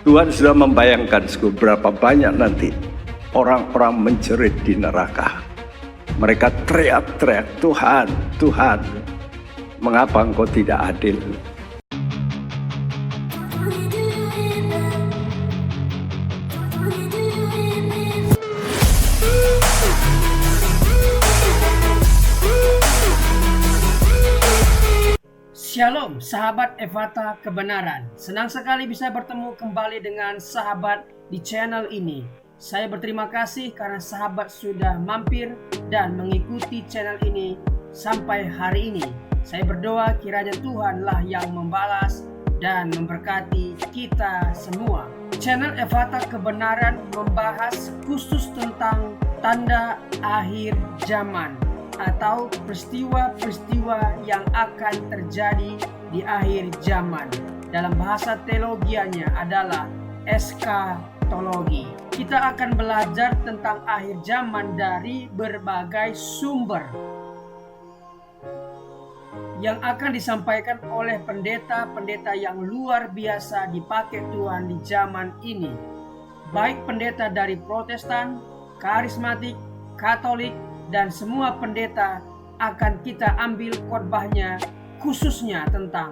Tuhan sudah membayangkan berapa banyak nanti orang-orang menjerit di neraka. Mereka teriak-teriak, Tuhan, Tuhan, mengapa Engkau tidak adil? Shalom sahabat Ephata Kebenaran. Senang sekali bisa bertemu kembali dengan sahabat di channel ini. Saya berterima kasih karena sahabat sudah mampir dan mengikuti channel ini sampai hari ini. Saya berdoa kiranya Tuhanlah yang membalas dan memberkati kita semua. Channel Ephata Kebenaran membahas khusus tentang tanda akhir zaman atau peristiwa-peristiwa yang akan terjadi di akhir zaman. Dalam bahasa teologianya adalah eskatologi. Kita akan belajar tentang akhir zaman dari berbagai sumber yang akan disampaikan oleh pendeta-pendeta yang luar biasa dipakai Tuhan di zaman ini. Baik pendeta dari Protestan, Karismatik, Katolik, dan semua pendeta akan kita ambil khotbahnya khususnya tentang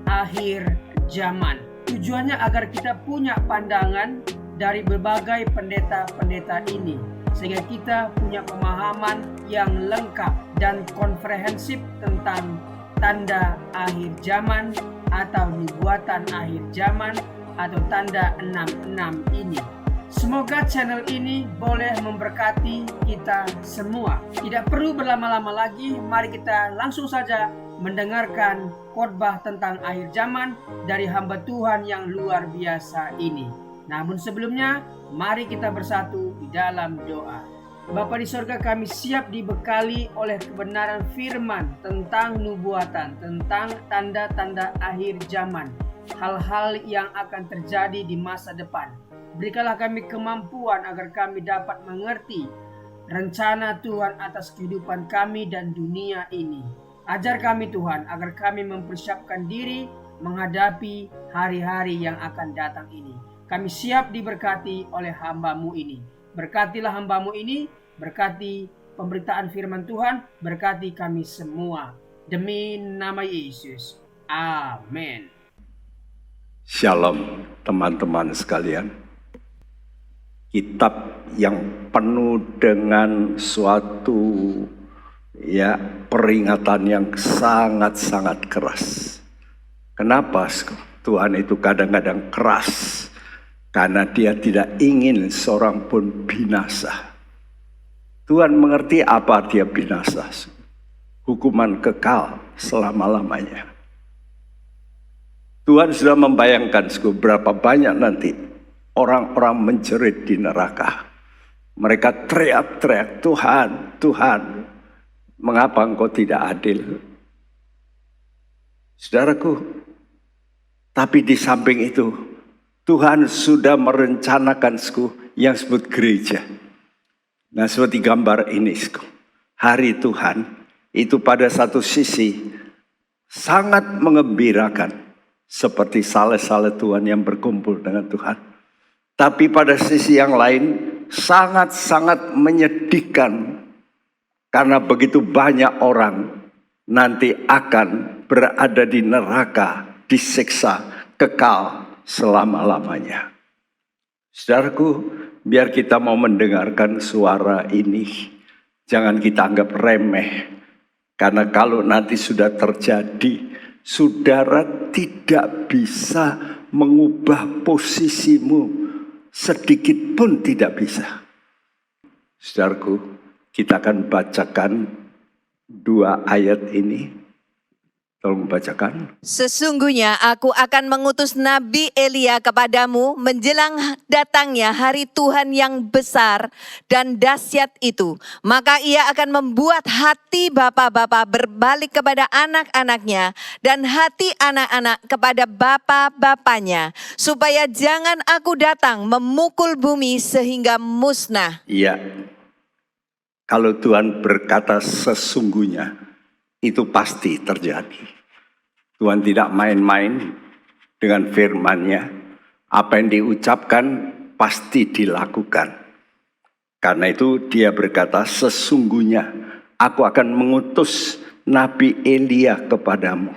akhir zaman. Tujuannya agar kita punya pandangan dari berbagai pendeta-pendeta ini, sehingga kita punya pemahaman yang lengkap dan komprehensif tentang tanda akhir zaman atau nubuatan akhir zaman atau tanda 66 ini. Semoga channel ini boleh memberkati kita semua. Tidak perlu berlama-lama lagi, mari kita langsung saja mendengarkan khotbah tentang akhir zaman dari hamba Tuhan yang luar biasa ini. Namun sebelumnya, mari kita bersatu di dalam doa. Bapa di sorga, kami siap dibekali oleh kebenaran firman tentang nubuatan, tentang tanda-tanda akhir zaman, hal-hal yang akan terjadi di masa depan. Berikanlah kami kemampuan agar kami dapat mengerti rencana Tuhan atas kehidupan kami dan dunia ini. Ajar kami Tuhan agar kami mempersiapkan diri menghadapi hari-hari yang akan datang ini. Kami siap diberkati oleh hamba-Mu ini. Berkatilah hamba-Mu ini, berkati pemberitaan firman Tuhan, berkati kami semua. Demi nama Yesus. Amin. Shalom teman-teman sekalian. Kitab yang penuh dengan suatu peringatan yang sangat-sangat keras. Kenapa Tuhan itu kadang-kadang keras? Karena Dia tidak ingin seorang pun binasa. Tuhan mengerti apa Dia binasa. Hukuman kekal selama-lamanya. Tuhan sudah membayangkan berapa banyak nanti orang-orang menjerit di neraka. Mereka teriak-teriak, Tuhan, Tuhan, mengapa Engkau tidak adil? Saudaraku, tapi di samping itu, Tuhan sudah merencanakan yang disebut gereja. Nah, seperti gambar ini, hari Tuhan itu pada satu sisi sangat mengembirakan, seperti saleh-saleh Tuhan yang berkumpul dengan Tuhan. Tapi pada sisi yang lain sangat-sangat menyedihkan karena begitu banyak orang nanti akan berada di neraka, disiksa kekal selama-lamanya. Saudaraku, biar kita mau mendengarkan suara ini, jangan kita anggap remeh. Karena kalau nanti sudah terjadi, saudara tidak bisa mengubah posisimu. Sedikit pun tidak bisa. Saudaraku, kita akan bacakan 2 ayat ini. Tolong bacakan. Sesungguhnya aku akan mengutus Nabi Elia kepadamu menjelang datangnya hari Tuhan yang besar dan dahsyat itu. Maka ia akan membuat hati bapa-bapa berbalik kepada anak-anaknya dan hati anak-anak kepada bapa-bapanya. Supaya jangan aku datang memukul bumi sehingga musnah. Iya, kalau Tuhan berkata sesungguhnya, itu pasti terjadi. Tuhan tidak main-main dengan firman-Nya. Apa yang diucapkan pasti dilakukan. Karena itu dia berkata, sesungguhnya aku akan mengutus Nabi Elia kepadamu.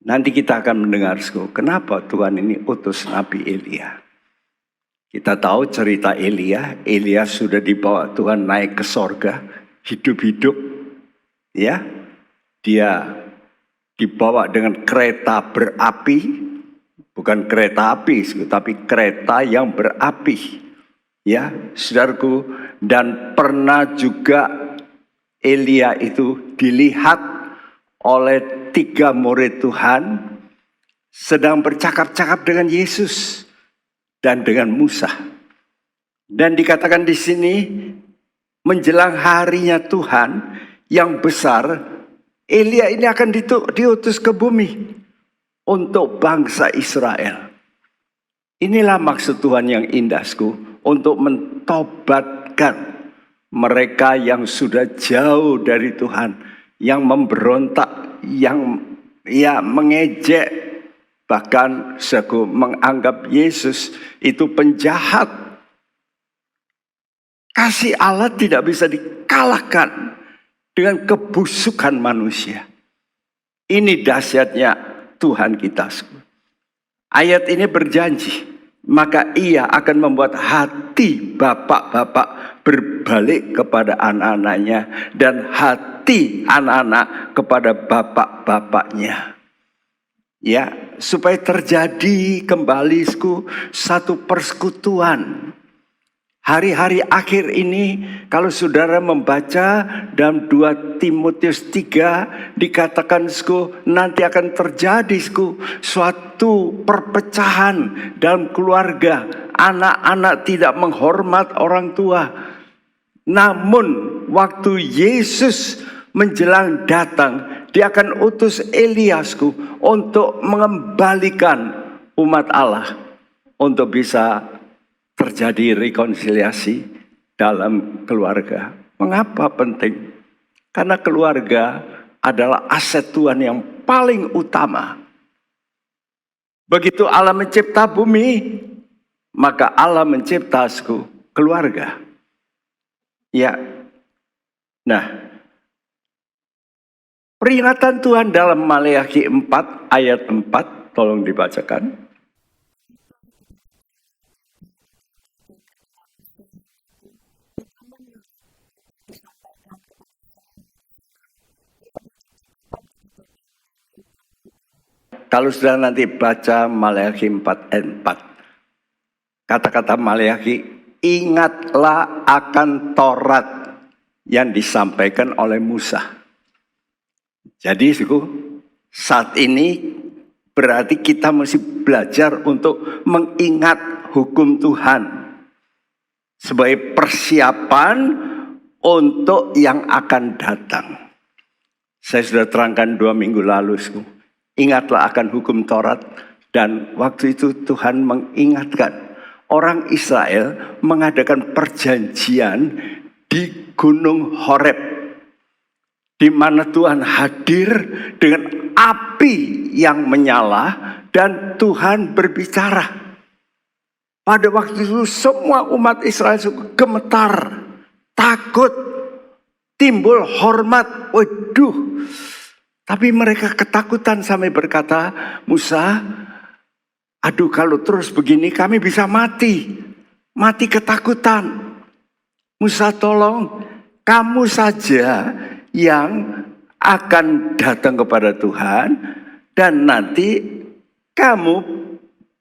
Nanti kita akan mendengar, kenapa Tuhan ini utus Nabi Elia. Kita tahu cerita Elia. Elia sudah dibawa Tuhan naik ke sorga, hidup-hidup. Ya, dia dibawa dengan kereta berapi, bukan kereta api, tapi kereta yang berapi. Ya, saudaraku, dan pernah juga Elia itu dilihat oleh 3 murid Tuhan sedang bercakap-cakap dengan Yesus dan dengan Musa. Dan dikatakan di sini, menjelang harinya Tuhan yang besar, Elia ini akan diutus ke bumi untuk bangsa Israel. Inilah maksud Tuhan yang indahku, untuk mentobatkan mereka yang sudah jauh dari Tuhan, yang memberontak, yang mengejek, bahkan menganggap Yesus itu penjahat. Kasih Allah tidak bisa dikalahkan dengan kebusukan manusia. Ini dahsyatnya Tuhan kita. Ayat ini berjanji, maka ia akan membuat hati bapak-bapak berbalik kepada anak-anaknya, dan hati anak-anak kepada bapak-bapaknya. Ya, supaya terjadi kembali satu persekutuan. Hari-hari akhir ini, kalau saudara membaca dalam 2 Timotius 3, dikatakan nanti akan terjadi suatu perpecahan dalam keluarga. Anak-anak tidak menghormat orang tua. Namun waktu Yesus menjelang datang, dia akan utus Elias untuk mengembalikan umat Allah, untuk bisa terjadi rekonsiliasi dalam keluarga. Mengapa penting? Karena keluarga adalah aset Tuhan yang paling utama. Begitu Allah mencipta bumi, maka Allah mencipta keluarga. Ya. Nah, peringatan Tuhan dalam Maleakhi 4 ayat 4, tolong dibacakan. Kalau sudah nanti baca Maleakhi 4 ayat 4. Kata-kata Maleakhi, ingatlah akan Taurat yang disampaikan oleh Musa. Jadi saat ini berarti kita mesti belajar untuk mengingat hukum Tuhan sebagai persiapan untuk yang akan datang. Saya sudah terangkan 2 minggu lalu. Ingatlah akan hukum Taurat, dan waktu itu Tuhan mengingatkan orang Israel mengadakan perjanjian di Gunung Horeb, di mana Tuhan hadir dengan api yang menyala dan Tuhan berbicara. Pada waktu itu semua umat Israel gemetar, takut, timbul hormat. Waduh. Tapi mereka ketakutan sampai berkata, Musa, aduh kalau terus begini kami bisa mati. Mati ketakutan. Musa tolong, kamu saja yang akan datang kepada Tuhan. Dan nanti kamu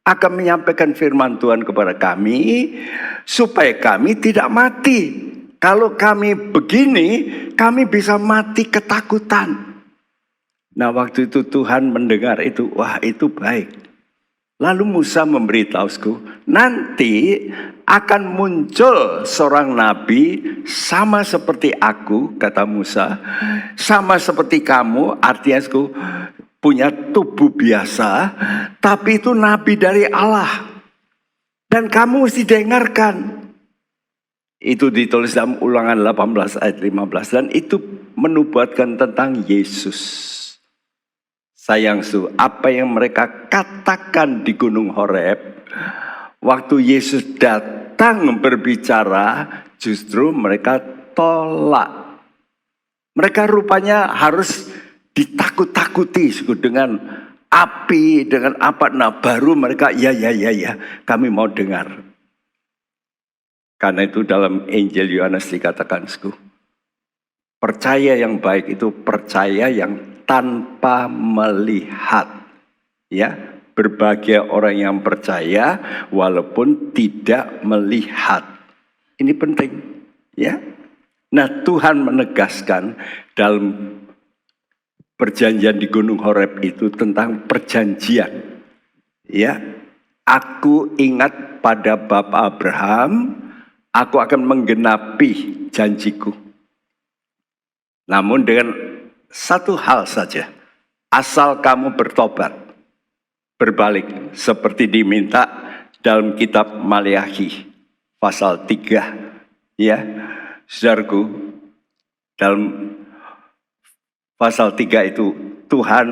akan menyampaikan firman Tuhan kepada kami. Supaya kami tidak mati. Kalau kami begini, kami bisa mati ketakutan. Nah waktu itu Tuhan mendengar itu, wah itu baik. Lalu Musa memberitahuku, nanti akan muncul seorang nabi sama seperti aku, kata Musa. Sama seperti kamu, artinya punya tubuh biasa, tapi itu nabi dari Allah. Dan kamu mesti dengarkan. Itu ditulis dalam Ulangan 18 ayat 15. Dan itu menubuatkan tentang Yesus. Sayang apa yang mereka katakan di Gunung Horeb, Waktu Yesus datang berbicara, justru mereka tolak. Mereka rupanya harus ditakut-takuti dengan api, dengan apa. Nah baru mereka ya, kami mau dengar. Karena itu dalam Injil Yohanes dikatakan, percaya yang baik itu percaya yang tanpa melihat. Ya, berbahagia orang yang percaya walaupun tidak melihat. Ini penting, ya. Nah, Tuhan menegaskan dalam perjanjian di Gunung Horeb itu tentang perjanjian. Ya, aku ingat pada Bapa Abraham, aku akan menggenapi janjiku. Namun dengan satu hal saja, asal kamu bertobat. Berbalik seperti diminta dalam kitab Maleakhi pasal 3. Ya, saudaraku, dalam pasal 3 itu Tuhan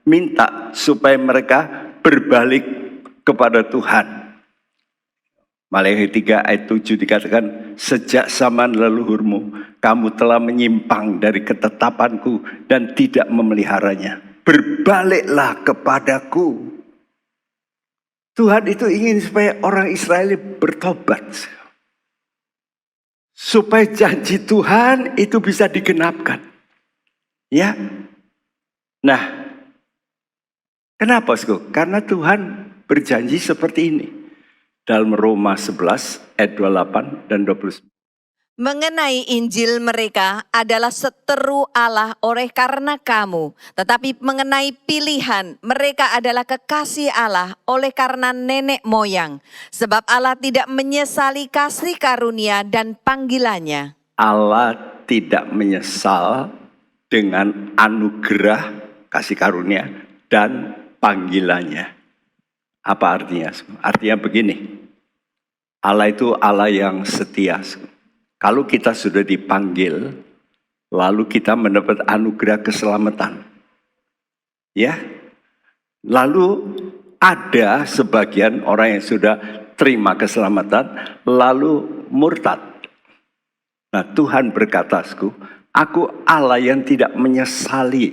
minta supaya mereka berbalik kepada Tuhan. Maleakhi 3 ayat 7 dikatakan, sejak zaman leluhurmu kamu telah menyimpang dari ketetapanku dan tidak memeliharanya. Berbaliklah kepadaku. Tuhan itu ingin supaya orang Israel bertobat. Supaya janji Tuhan itu bisa digenapkan. Ya. Nah, kenapa? Karena Tuhan berjanji seperti ini. Dalam Roma 11 ayat 28 dan 29. Mengenai Injil mereka adalah seteru Allah oleh karena kamu. Tetapi mengenai pilihan mereka adalah kekasih Allah oleh karena nenek moyang. Sebab Allah tidak menyesali kasih karunia dan panggilannya. Allah tidak menyesal dengan anugerah kasih karunia dan panggilannya. Apa artinya? Artinya begini. Allah itu Allah yang setia. Kalau kita sudah dipanggil, lalu kita mendapat anugerah keselamatan. Ya. Lalu ada sebagian orang yang sudah terima keselamatan, lalu murtad. Nah, Tuhan berkata, aku Allah yang tidak menyesali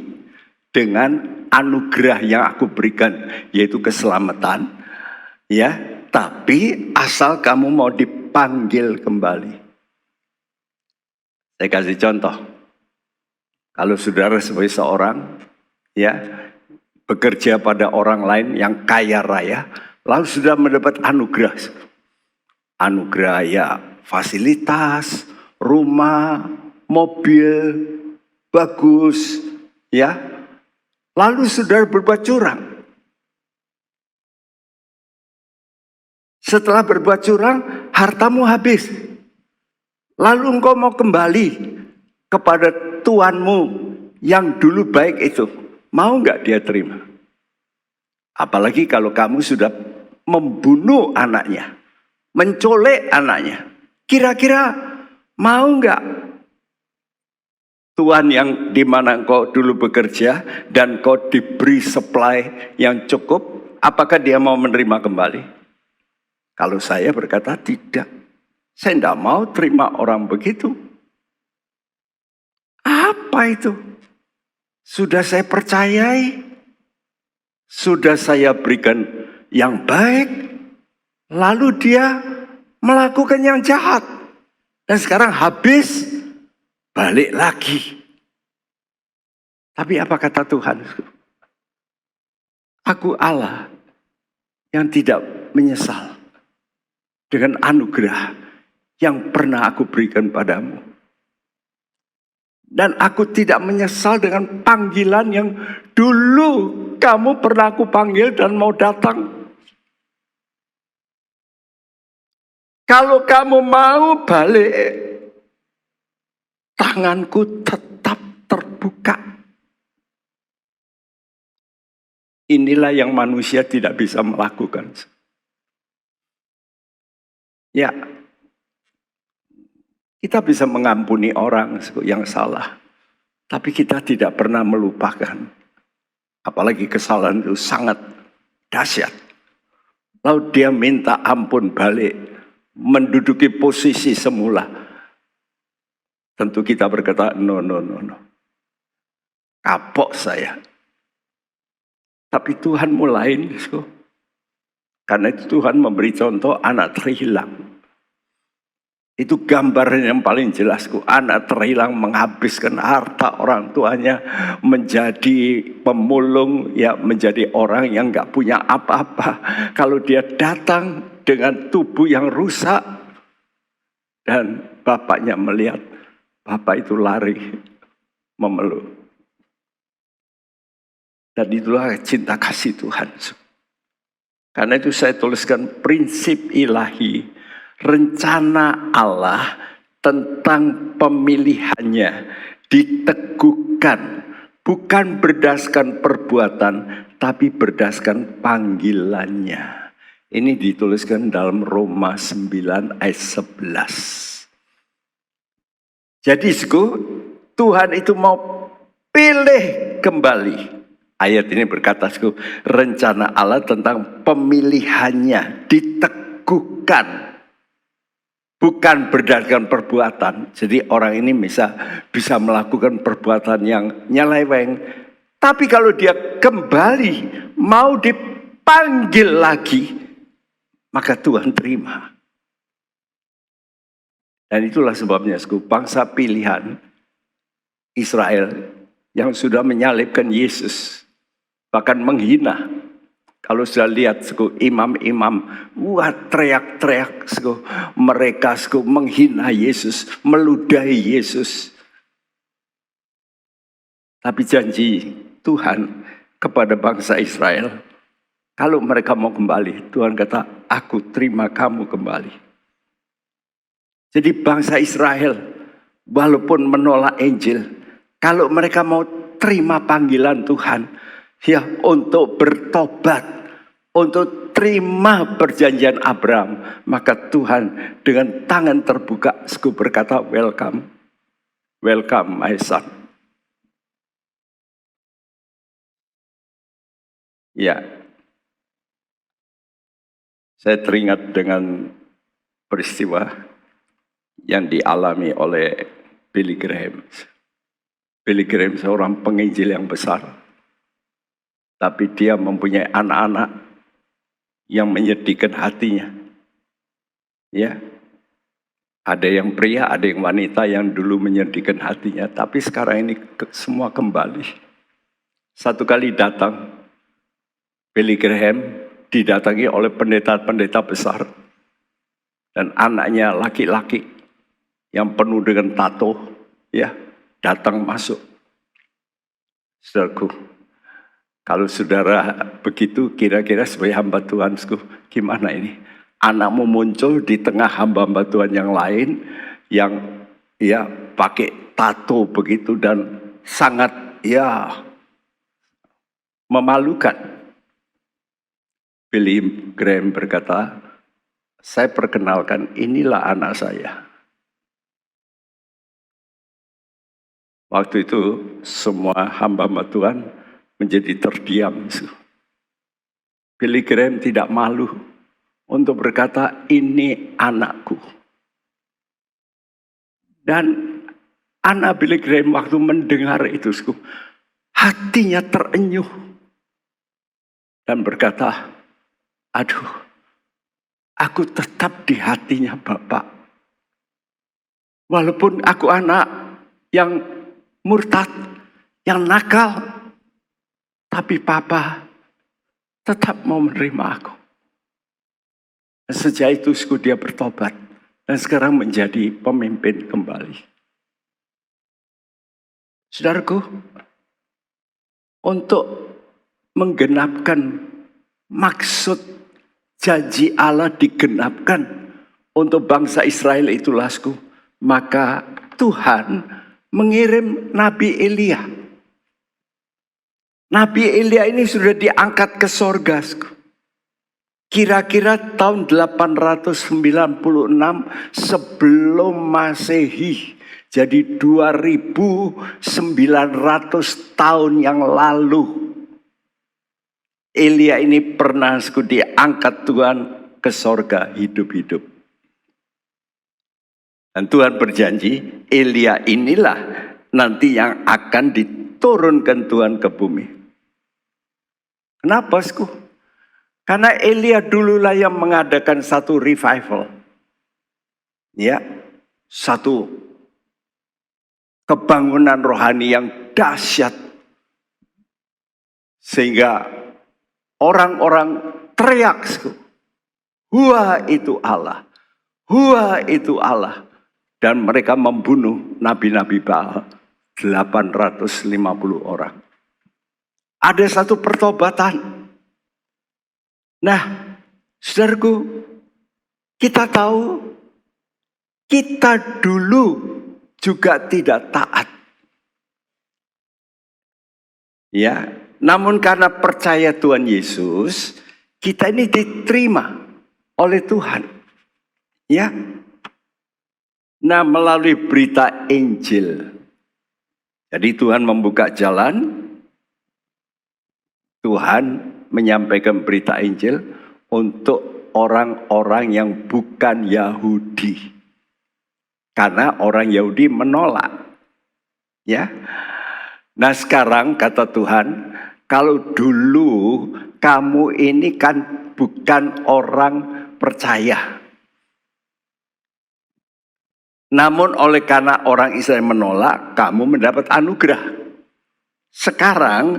dengan anugerah yang aku berikan, yaitu keselamatan. Ya, tapi asal kamu mau dipanggil kembali. Saya kasih contoh. Kalau saudara sebagai seorang ya bekerja pada orang lain yang kaya raya, lalu sudah mendapat anugerah. Anugerah ya fasilitas, rumah, mobil, bagus, ya. Lalu saudara berbuat curang. Setelah berbuat curang, hartamu habis. Lalu engkau mau kembali kepada Tuanmu yang dulu baik itu. Mau nggak dia terima? Apalagi kalau kamu sudah membunuh anaknya, mencolek anaknya. Kira-kira mau nggak Tuhan yang dimana engkau dulu bekerja dan kau diberi supply yang cukup, apakah dia mau menerima kembali? Kalau saya berkata tidak. Saya tidak mau terima orang begitu. Apa itu? Sudah saya percayai. Sudah saya berikan yang baik. Lalu dia melakukan yang jahat. Dan sekarang habis. Balik lagi. Tapi apa kata Tuhan? Aku Allah yang tidak menyesal dengan anugerah yang pernah aku berikan padamu. Dan aku tidak menyesal dengan panggilan yang dulu kamu pernah aku panggil dan mau datang. Kalau kamu mau balik, tanganku tetap terbuka. Inilah yang manusia tidak bisa melakukan. Ya, kita bisa mengampuni orang yang salah. Tapi kita tidak pernah melupakan. Apalagi kesalahan itu sangat dahsyat. Lalu dia minta ampun balik, menduduki posisi semula. Tentu kita berkata, no. Kapok saya. Tapi Tuhan mulain, karena itu Tuhan memberi contoh anak terhilang. Itu gambaran yang paling jelas. Anak terhilang menghabiskan harta orang tuanya, menjadi pemulung, ya menjadi orang yang gak punya apa-apa. Kalau dia datang dengan tubuh yang rusak, dan bapaknya melihat, bapak itu lari memeluk. Dan itulah cinta kasih Tuhan. Karena itu saya tuliskan prinsip ilahi, rencana Allah tentang pemilihannya diteguhkan, bukan berdasarkan perbuatan, tapi berdasarkan panggilannya. Ini dituliskan dalam Roma 9 ayat 11. Jadi Tuhan itu mau pilih kembali. Ayat ini berkata, rencana Allah tentang pemilihannya diteguhkan, bukan berdasarkan perbuatan. Jadi orang ini bisa melakukan perbuatan yang nyeleweng. Tapi kalau dia kembali, mau dipanggil lagi, maka Tuhan terima. Dan itulah sebabnya, bangsa pilihan Israel yang sudah menyalibkan Yesus, bahkan menghina. Kalau sudah lihat imam-imam, wah teriak-teriak, mereka menghina Yesus, meludahi Yesus. Tapi janji Tuhan kepada bangsa Israel, kalau mereka mau kembali, Tuhan kata, aku terima kamu kembali. Jadi bangsa Israel, walaupun menolak Injil, kalau mereka mau terima panggilan Tuhan, ya untuk bertobat, untuk terima perjanjian Abraham, maka Tuhan dengan tangan terbuka berkata, welcome, welcome my son. Ya, saya teringat dengan peristiwa yang dialami oleh Billy Graham. Billy Graham seorang penginjil yang besar. Tapi dia mempunyai anak-anak yang menyedihkan hatinya. Ya, ada yang pria, ada yang wanita yang dulu menyedihkan hatinya. Tapi sekarang ini semua kembali. Satu kali datang, Billy Graham didatangi oleh pendeta-pendeta besar. Dan anaknya laki-laki yang penuh dengan tato, ya, datang masuk. Saudaraku, kalau saudara begitu, kira-kira sebagai hamba Tuhan, gimana ini? Anakmu muncul di tengah hamba-hamba Tuhan yang lain, yang ya pakai tato begitu dan sangat ya memalukan. Billy Graham berkata, saya perkenalkan, inilah anak saya. Waktu itu semua hamba-hamba Tuhan menjadi terdiam. Billy Graham tidak malu untuk berkata, ini anakku. Dan anak Billy Graham waktu mendengar itu, hatinya terenyuh. Dan berkata, aduh, aku tetap di hatinya Bapak. Walaupun aku anak yang murtad, yang nakal, tapi Papa tetap mau menerima aku. Dan sejak itu dia bertobat dan sekarang menjadi pemimpin kembali. Saudaraku, untuk menggenapkan maksud janji Allah digenapkan untuk bangsa Israel itulah, maka Tuhan mengirim Nabi Elia. Nabi Elia ini sudah diangkat ke sorga. Kira-kira tahun 896 sebelum Masehi. Jadi 2900 tahun yang lalu. Elia ini pernah diangkat Tuhan ke sorga hidup-hidup. Dan Tuhan berjanji, Elia inilah nanti yang akan diturunkan Tuhan ke bumi. Kenapa, Sku? Karena Elia dululah yang mengadakan satu revival. Ya, satu kebangunan rohani yang dahsyat. Sehingga orang-orang teriak, Sku. Hua itu Allah. Hua itu Allah. Dan mereka membunuh nabi-nabi Baal 850 orang. Ada satu pertobatan. Nah, saudaraku, kita tahu kita dulu juga tidak taat. Ya, namun karena percaya Tuhan Yesus, kita ini diterima oleh Tuhan. Ya. Nah, melalui berita Injil. Jadi Tuhan membuka jalan. Tuhan menyampaikan berita Injil untuk orang-orang yang bukan Yahudi. Karena orang Yahudi menolak. Ya. Nah, sekarang kata Tuhan, kalau dulu kamu ini kan bukan orang percaya. Namun oleh karena orang Israel menolak, kamu mendapat anugerah. Sekarang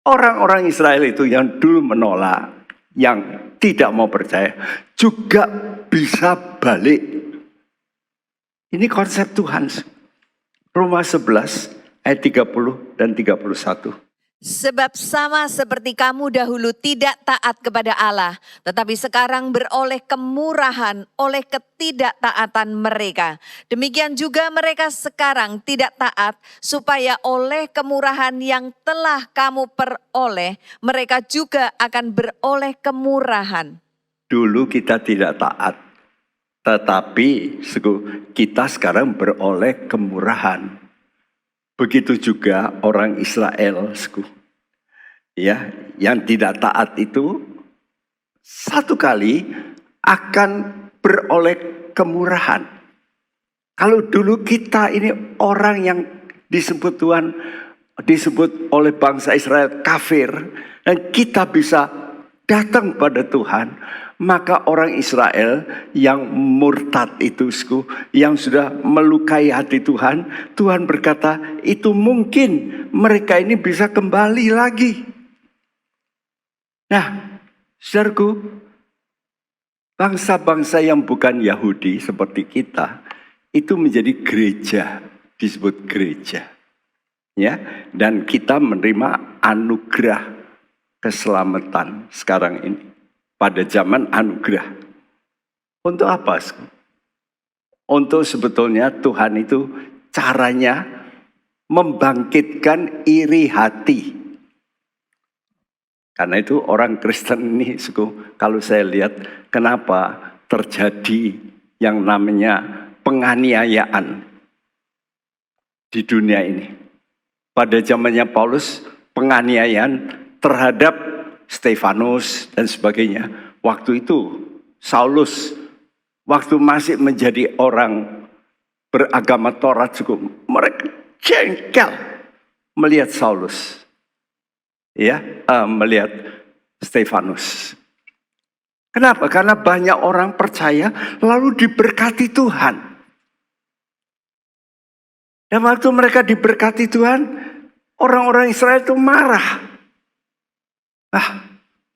orang-orang Israel itu yang dulu menolak, yang tidak mau percaya, juga bisa balik. Ini konsep Tuhan. Roma 11 ayat 30 dan 31. Sebab sama seperti kamu dahulu tidak taat kepada Allah, tetapi sekarang beroleh kemurahan oleh ketidaktaatan mereka. Demikian juga mereka sekarang tidak taat, supaya oleh kemurahan yang telah kamu peroleh, mereka juga akan beroleh kemurahan. Dulu kita tidak taat, tetapi kita sekarang beroleh kemurahan. Begitu juga orang Israel, ya, yang tidak taat itu satu kali akan beroleh kemurahan. Kalau dulu kita ini orang yang disebut Tuhan, disebut oleh bangsa Israel kafir, dan kita bisa datang pada Tuhan, maka orang Israel yang murtad itu, yang sudah melukai hati Tuhan, Tuhan berkata, itu mungkin mereka ini bisa kembali lagi. Nah, saudaraku, bangsa-bangsa yang bukan Yahudi seperti kita, itu menjadi gereja, disebut gereja. Ya, dan kita menerima anugerah keselamatan sekarang ini. Pada zaman anugerah. Untuk apa? Untuk sebetulnya Tuhan itu caranya membangkitkan iri hati. Karena itu orang Kristen ini, kalau saya lihat kenapa terjadi yang namanya penganiayaan di dunia ini. Pada zamannya Paulus, penganiayaan terhadap Stefanus dan sebagainya. Waktu itu Saulus, waktu masih menjadi orang beragama Taurat, mereka jengkel melihat Saulus, ya, melihat Stefanus. Kenapa? Karena banyak orang percaya lalu diberkati Tuhan. Dan waktu mereka diberkati Tuhan, orang-orang Israel itu marah.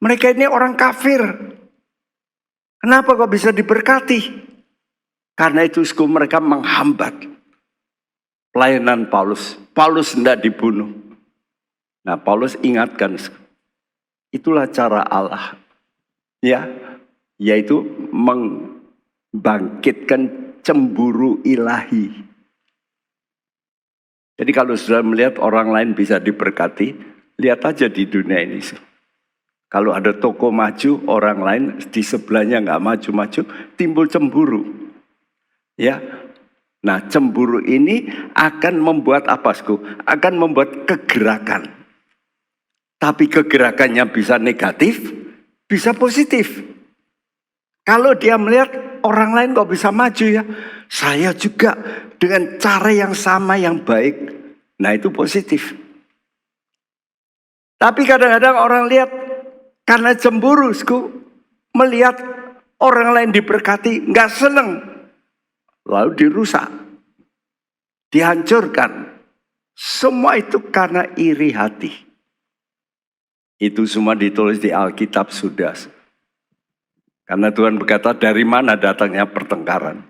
Mereka ini orang kafir. Kenapa kok bisa diberkati? Karena itu mereka menghambat pelayanan Paulus. Paulus tidak dibunuh. Nah, Paulus ingatkan, itulah cara Allah. Ya, yaitu membangkitkan cemburu ilahi. Jadi kalau sudah melihat orang lain bisa diberkati, lihat aja di dunia ini. Kalau ada toko maju, orang lain di sebelahnya nggak maju-maju, timbul cemburu. Ya, nah cemburu ini akan membuat apa, Akan membuat kegerakan. Tapi kegerakannya bisa negatif, bisa positif. Kalau dia melihat orang lain kok bisa maju ya, saya juga dengan cara yang sama yang baik. Nah itu positif. Tapi kadang-kadang orang lihat karena cemburu, melihat orang lain diberkati, nggak seneng. Lalu dirusak, dihancurkan. Semua itu karena iri hati. Itu semua ditulis di Alkitab sudah. Karena Tuhan berkata, dari mana datangnya pertengkaran?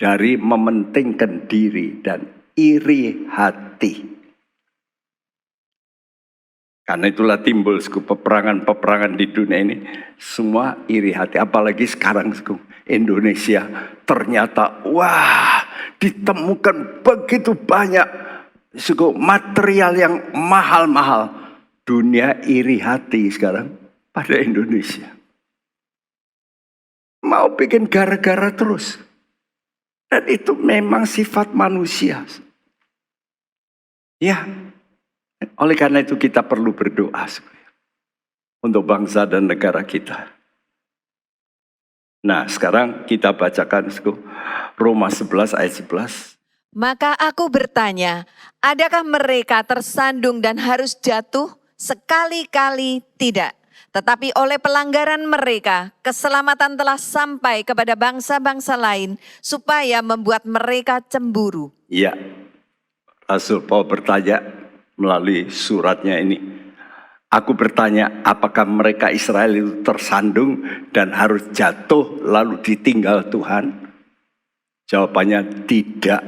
Dari mementingkan diri dan iri hati. Karena itulah timbul peperangan-peperangan di dunia ini. Semua iri hati. Apalagi sekarang Indonesia ternyata ditemukan begitu banyak material yang mahal-mahal. Dunia iri hati sekarang pada Indonesia. Mau bikin gara-gara terus. Dan itu memang sifat manusia. Ya. Oleh karena itu kita perlu berdoa untuk bangsa dan negara kita. Nah sekarang kita bacakan Roma 11 ayat 11. Maka aku bertanya, adakah mereka tersandung dan harus jatuh? Sekali-kali tidak. Tetapi oleh pelanggaran mereka, keselamatan telah sampai kepada bangsa-bangsa lain supaya membuat mereka cemburu. Iya, Rasul Paul bertanya melalui suratnya ini. Aku bertanya, apakah mereka Israel itu tersandung dan harus jatuh lalu ditinggal Tuhan? Jawabannya tidak.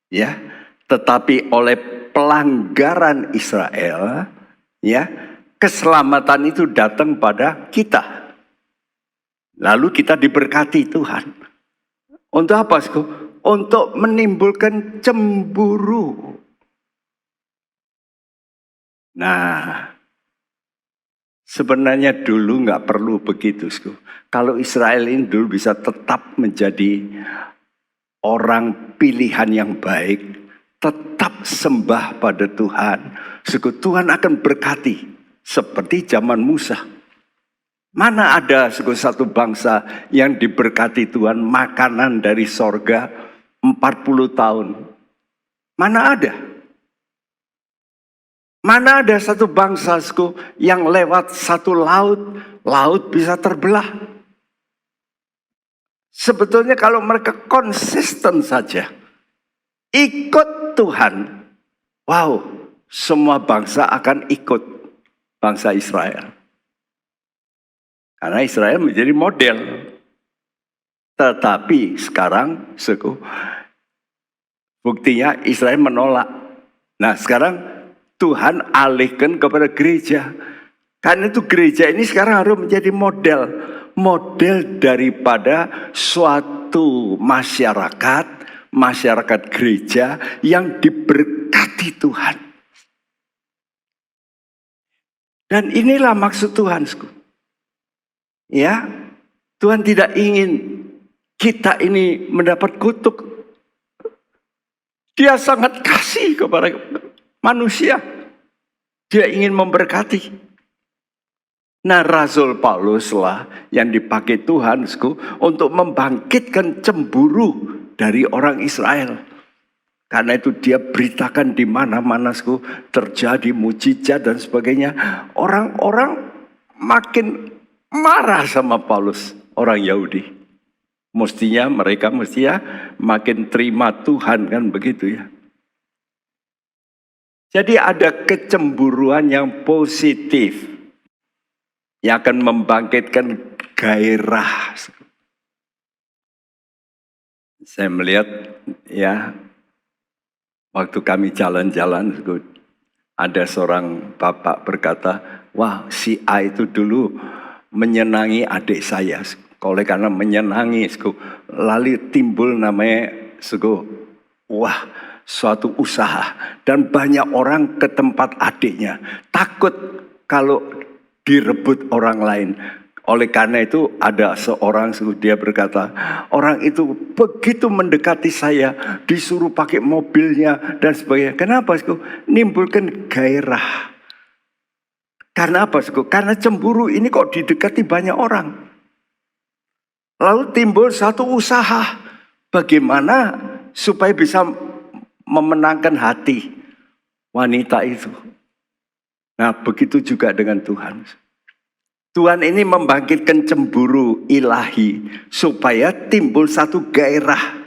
Ya, tetapi oleh pelanggaran Israel, ya, keselamatan itu datang pada kita. Lalu kita diberkati Tuhan. Untuk apa? Untuk menimbulkan cemburu. Nah, sebenarnya dulu nggak perlu begitu. Kalau Israel ini dulu bisa tetap menjadi orang pilihan yang baik, tetap sembah pada Tuhan. Tuhan akan berkati seperti zaman Musa. Mana ada satu bangsa yang diberkati Tuhan makanan dari sorga 40 tahun. Mana ada? Mana ada satu bangsa yang lewat satu laut bisa terbelah. Sebetulnya kalau mereka konsisten saja, ikut Tuhan, semua bangsa akan ikut bangsa Israel. Karena Israel menjadi model. Tetapi sekarang, buktinya Israel menolak. Nah sekarang Tuhan alihkan kepada gereja. Karena itu gereja ini sekarang harus menjadi model daripada suatu masyarakat gereja yang diberkati Tuhan. Dan inilah maksud Tuhan. Ya, Tuhan tidak ingin kita ini mendapat kutuk. Dia sangat kasih kepada manusia. Dia ingin memberkati. Nah, Rasul Paulus lah yang dipakai Tuhan untuk membangkitkan cemburu dari orang Israel. Karena itu dia beritakan di mana-mana terjadi mujizat dan sebagainya. Orang-orang makin marah sama Paulus, orang Yahudi. Mereka makin terima Tuhan, kan begitu ya. Jadi ada kecemburuan yang positif yang akan membangkitkan gairah. Saya melihat ya, waktu kami jalan-jalan, ada seorang bapak berkata, wah si A itu dulu menyenangi adik saya. Oleh karena menyenangi, lalu timbul namanya, suatu usaha. Dan banyak orang ke tempat adiknya. Takut kalau direbut orang lain. Oleh karena itu ada seorang dia berkata, orang itu begitu mendekati saya, disuruh pakai mobilnya dan sebagainya. Kenapa? Nimbulkan gairah. Karena apa? Karena cemburu ini kok didekati banyak orang. Lalu timbul satu usaha, bagaimana supaya bisa memenangkan hati wanita itu. Nah, begitu juga dengan Tuhan. Tuhan ini membangkitkan cemburu ilahi supaya timbul satu gairah.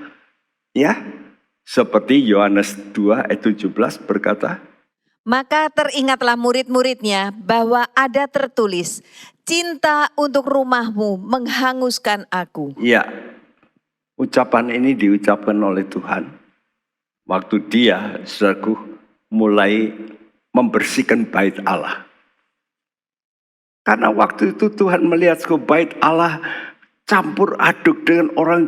Ya, seperti Yohanes 2 ayat 17 berkata, Maka teringatlah murid-muridnya bahwa ada tertulis, cinta untuk rumahmu menghanguskan aku. ya, ucapan ini diucapkan oleh Tuhan waktu dia, saudaraku, mulai membersihkan bait Allah. Karena waktu itu Tuhan melihat bait Allah campur aduk dengan orang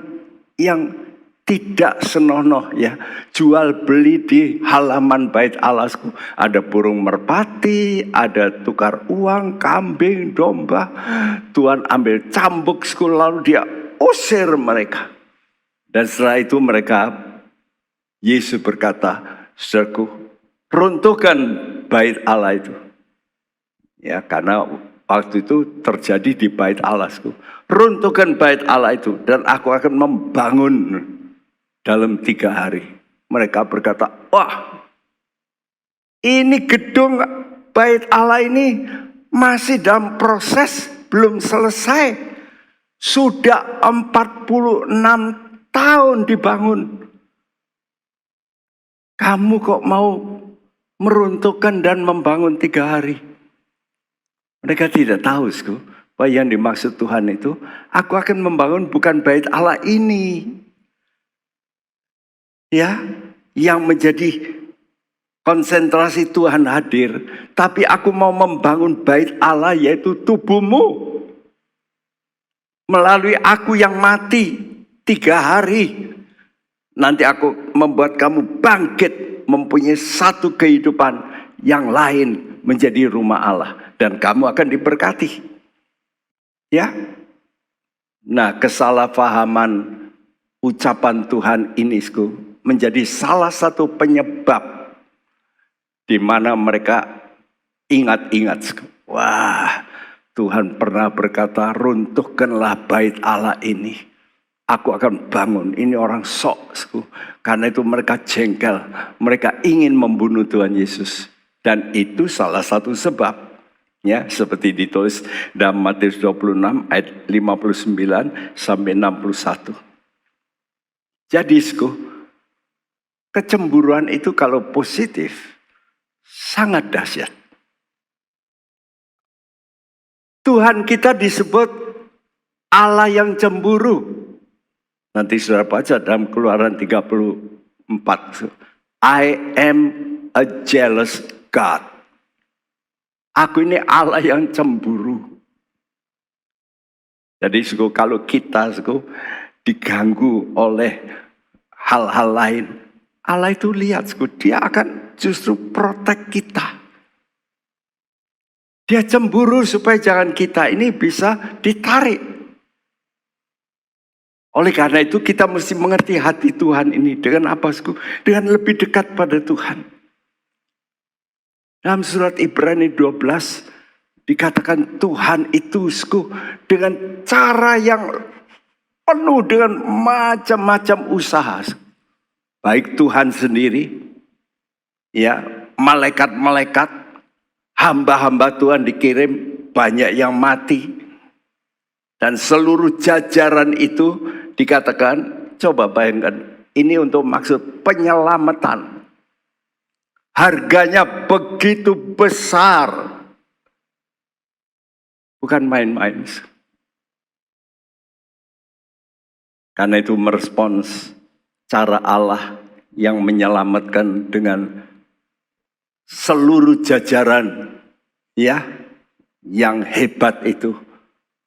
yang tidak senonoh, ya. Jual beli di halaman bait Allah. Ada burung merpati, ada tukar uang, kambing, domba. Tuhan ambil cambuk, lalu dia usir mereka. Dan setelah itu Yesus berkata, saudaraku, runtuhkan bait Allah itu. Ya, karena waktu itu terjadi di bait Allah. Runtuhkan bait Allah itu dan aku akan membangun dalam 3 hari. Mereka berkata, wah, ini gedung bait Allah ini masih dalam proses, belum selesai. Sudah 46 tahun dibangun. Kamu kok mau meruntuhkan dan membangun 3 hari? Mereka tidak tahu, bahwa yang dimaksud Tuhan itu, aku akan membangun bukan bait Allah ini, ya, yang menjadi konsentrasi Tuhan hadir, tapi aku mau membangun bait Allah, yaitu tubuhmu. Melalui aku yang mati 3 hari, nanti aku membuat kamu bangkit, mempunyai satu kehidupan yang lain, menjadi rumah Allah. Dan kamu akan diberkati. Ya. Nah, kesalahpahaman ucapan Tuhan ini menjadi salah satu penyebab di mana mereka ingat-ingat. Wah, Tuhan pernah berkata, runtuhkanlah bait Allah ini. Aku akan bangun. Ini orang sok. Karena itu mereka jengkel. Mereka ingin membunuh Tuhan Yesus. Dan itu salah satu sebab. Ya, seperti ditulis dalam Matius 26 ayat 59 sampai 61. Jadi, kecemburuan itu kalau positif sangat dahsyat. Tuhan kita disebut Allah yang cemburu. Nanti saudara baca dalam Keluaran 34. I am a jealous God. Aku ini Allah yang cemburu. Jadi kalau kita diganggu oleh hal-hal lain, Allah itu lihat, dia akan justru protek kita. Dia cemburu supaya jangan kita ini bisa ditarik. Oleh karena itu kita mesti mengerti hati Tuhan ini dengan apa? Dengan lebih dekat pada Tuhan. Dalam surat Ibrani 12 dikatakan Tuhan itu dengan cara yang penuh dengan macam-macam usaha. Baik Tuhan sendiri, ya, malaikat-malaikat, hamba-hamba Tuhan dikirim, banyak yang mati. Dan seluruh jajaran itu dikatakan, coba bayangkan, ini untuk maksud penyelamatan. Harganya begitu besar. Bukan main-main. Karena itu merespons cara Allah yang menyelamatkan dengan seluruh jajaran, ya, yang hebat itu.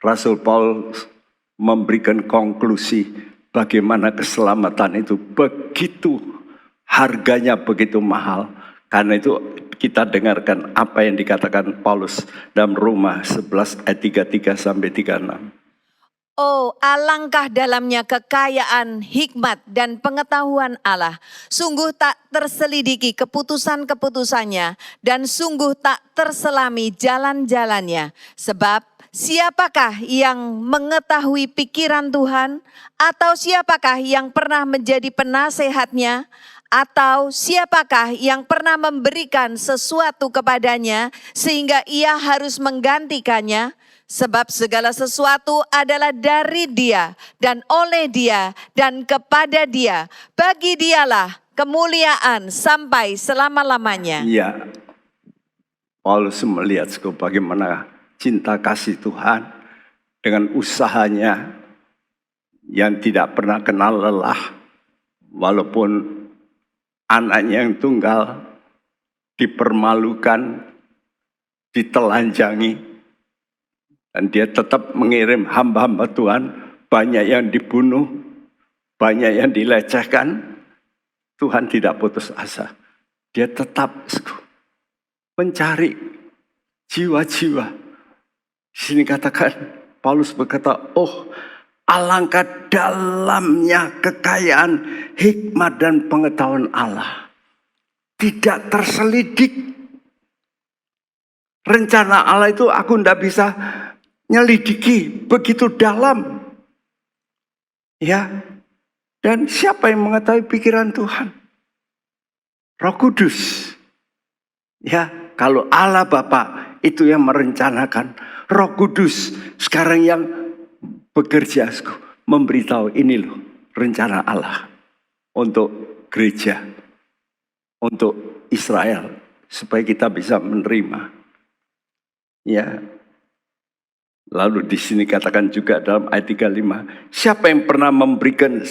Rasul Paulus memberikan konklusi bagaimana keselamatan itu begitu harganya begitu mahal. Karena itu kita dengarkan apa yang dikatakan Paulus dalam Roma 11 ayat 33 sampai 36. Oh, alangkah dalamnya kekayaan, hikmat, dan pengetahuan Allah. Sungguh tak terselidiki keputusan-keputusannya, dan sungguh tak terselami jalan-jalannya. Sebab siapakah yang mengetahui pikiran Tuhan? Atau siapakah yang pernah menjadi penasehatnya? Atau siapakah yang pernah memberikan sesuatu kepadanya sehingga ia harus menggantikannya? Sebab segala sesuatu adalah dari Dia dan oleh Dia dan kepada Dia. Bagi Dialah kemuliaan sampai selama-lamanya. Iya, Paulus melihat bagaimana cinta kasih Tuhan dengan usahanya yang tidak pernah kenal lelah. Walaupun anaknya yang tunggal dipermalukan, ditelanjangi, dan dia tetap mengirim hamba-hamba Tuhan, banyak yang dibunuh, banyak yang dilecehkan. Tuhan tidak putus asa. Dia tetap mencari jiwa-jiwa. Di sini katakan, Paulus berkata, oh alangkah dalamnya kekayaan, hikmat dan pengetahuan Allah. Tidak terselidik. Rencana Allah itu aku tidak bisa nyelidiki begitu dalam. Ya. Dan siapa yang mengetahui pikiran Tuhan? Roh Kudus. Ya, kalau Allah Bapa itu yang merencanakan, Roh Kudus sekarang yang bekerja memberitahu ini loh rencana Allah untuk gereja, untuk Israel supaya kita bisa menerima. Ya. Lalu di sini katakan juga dalam ayat 35, siapa yang pernah memberikan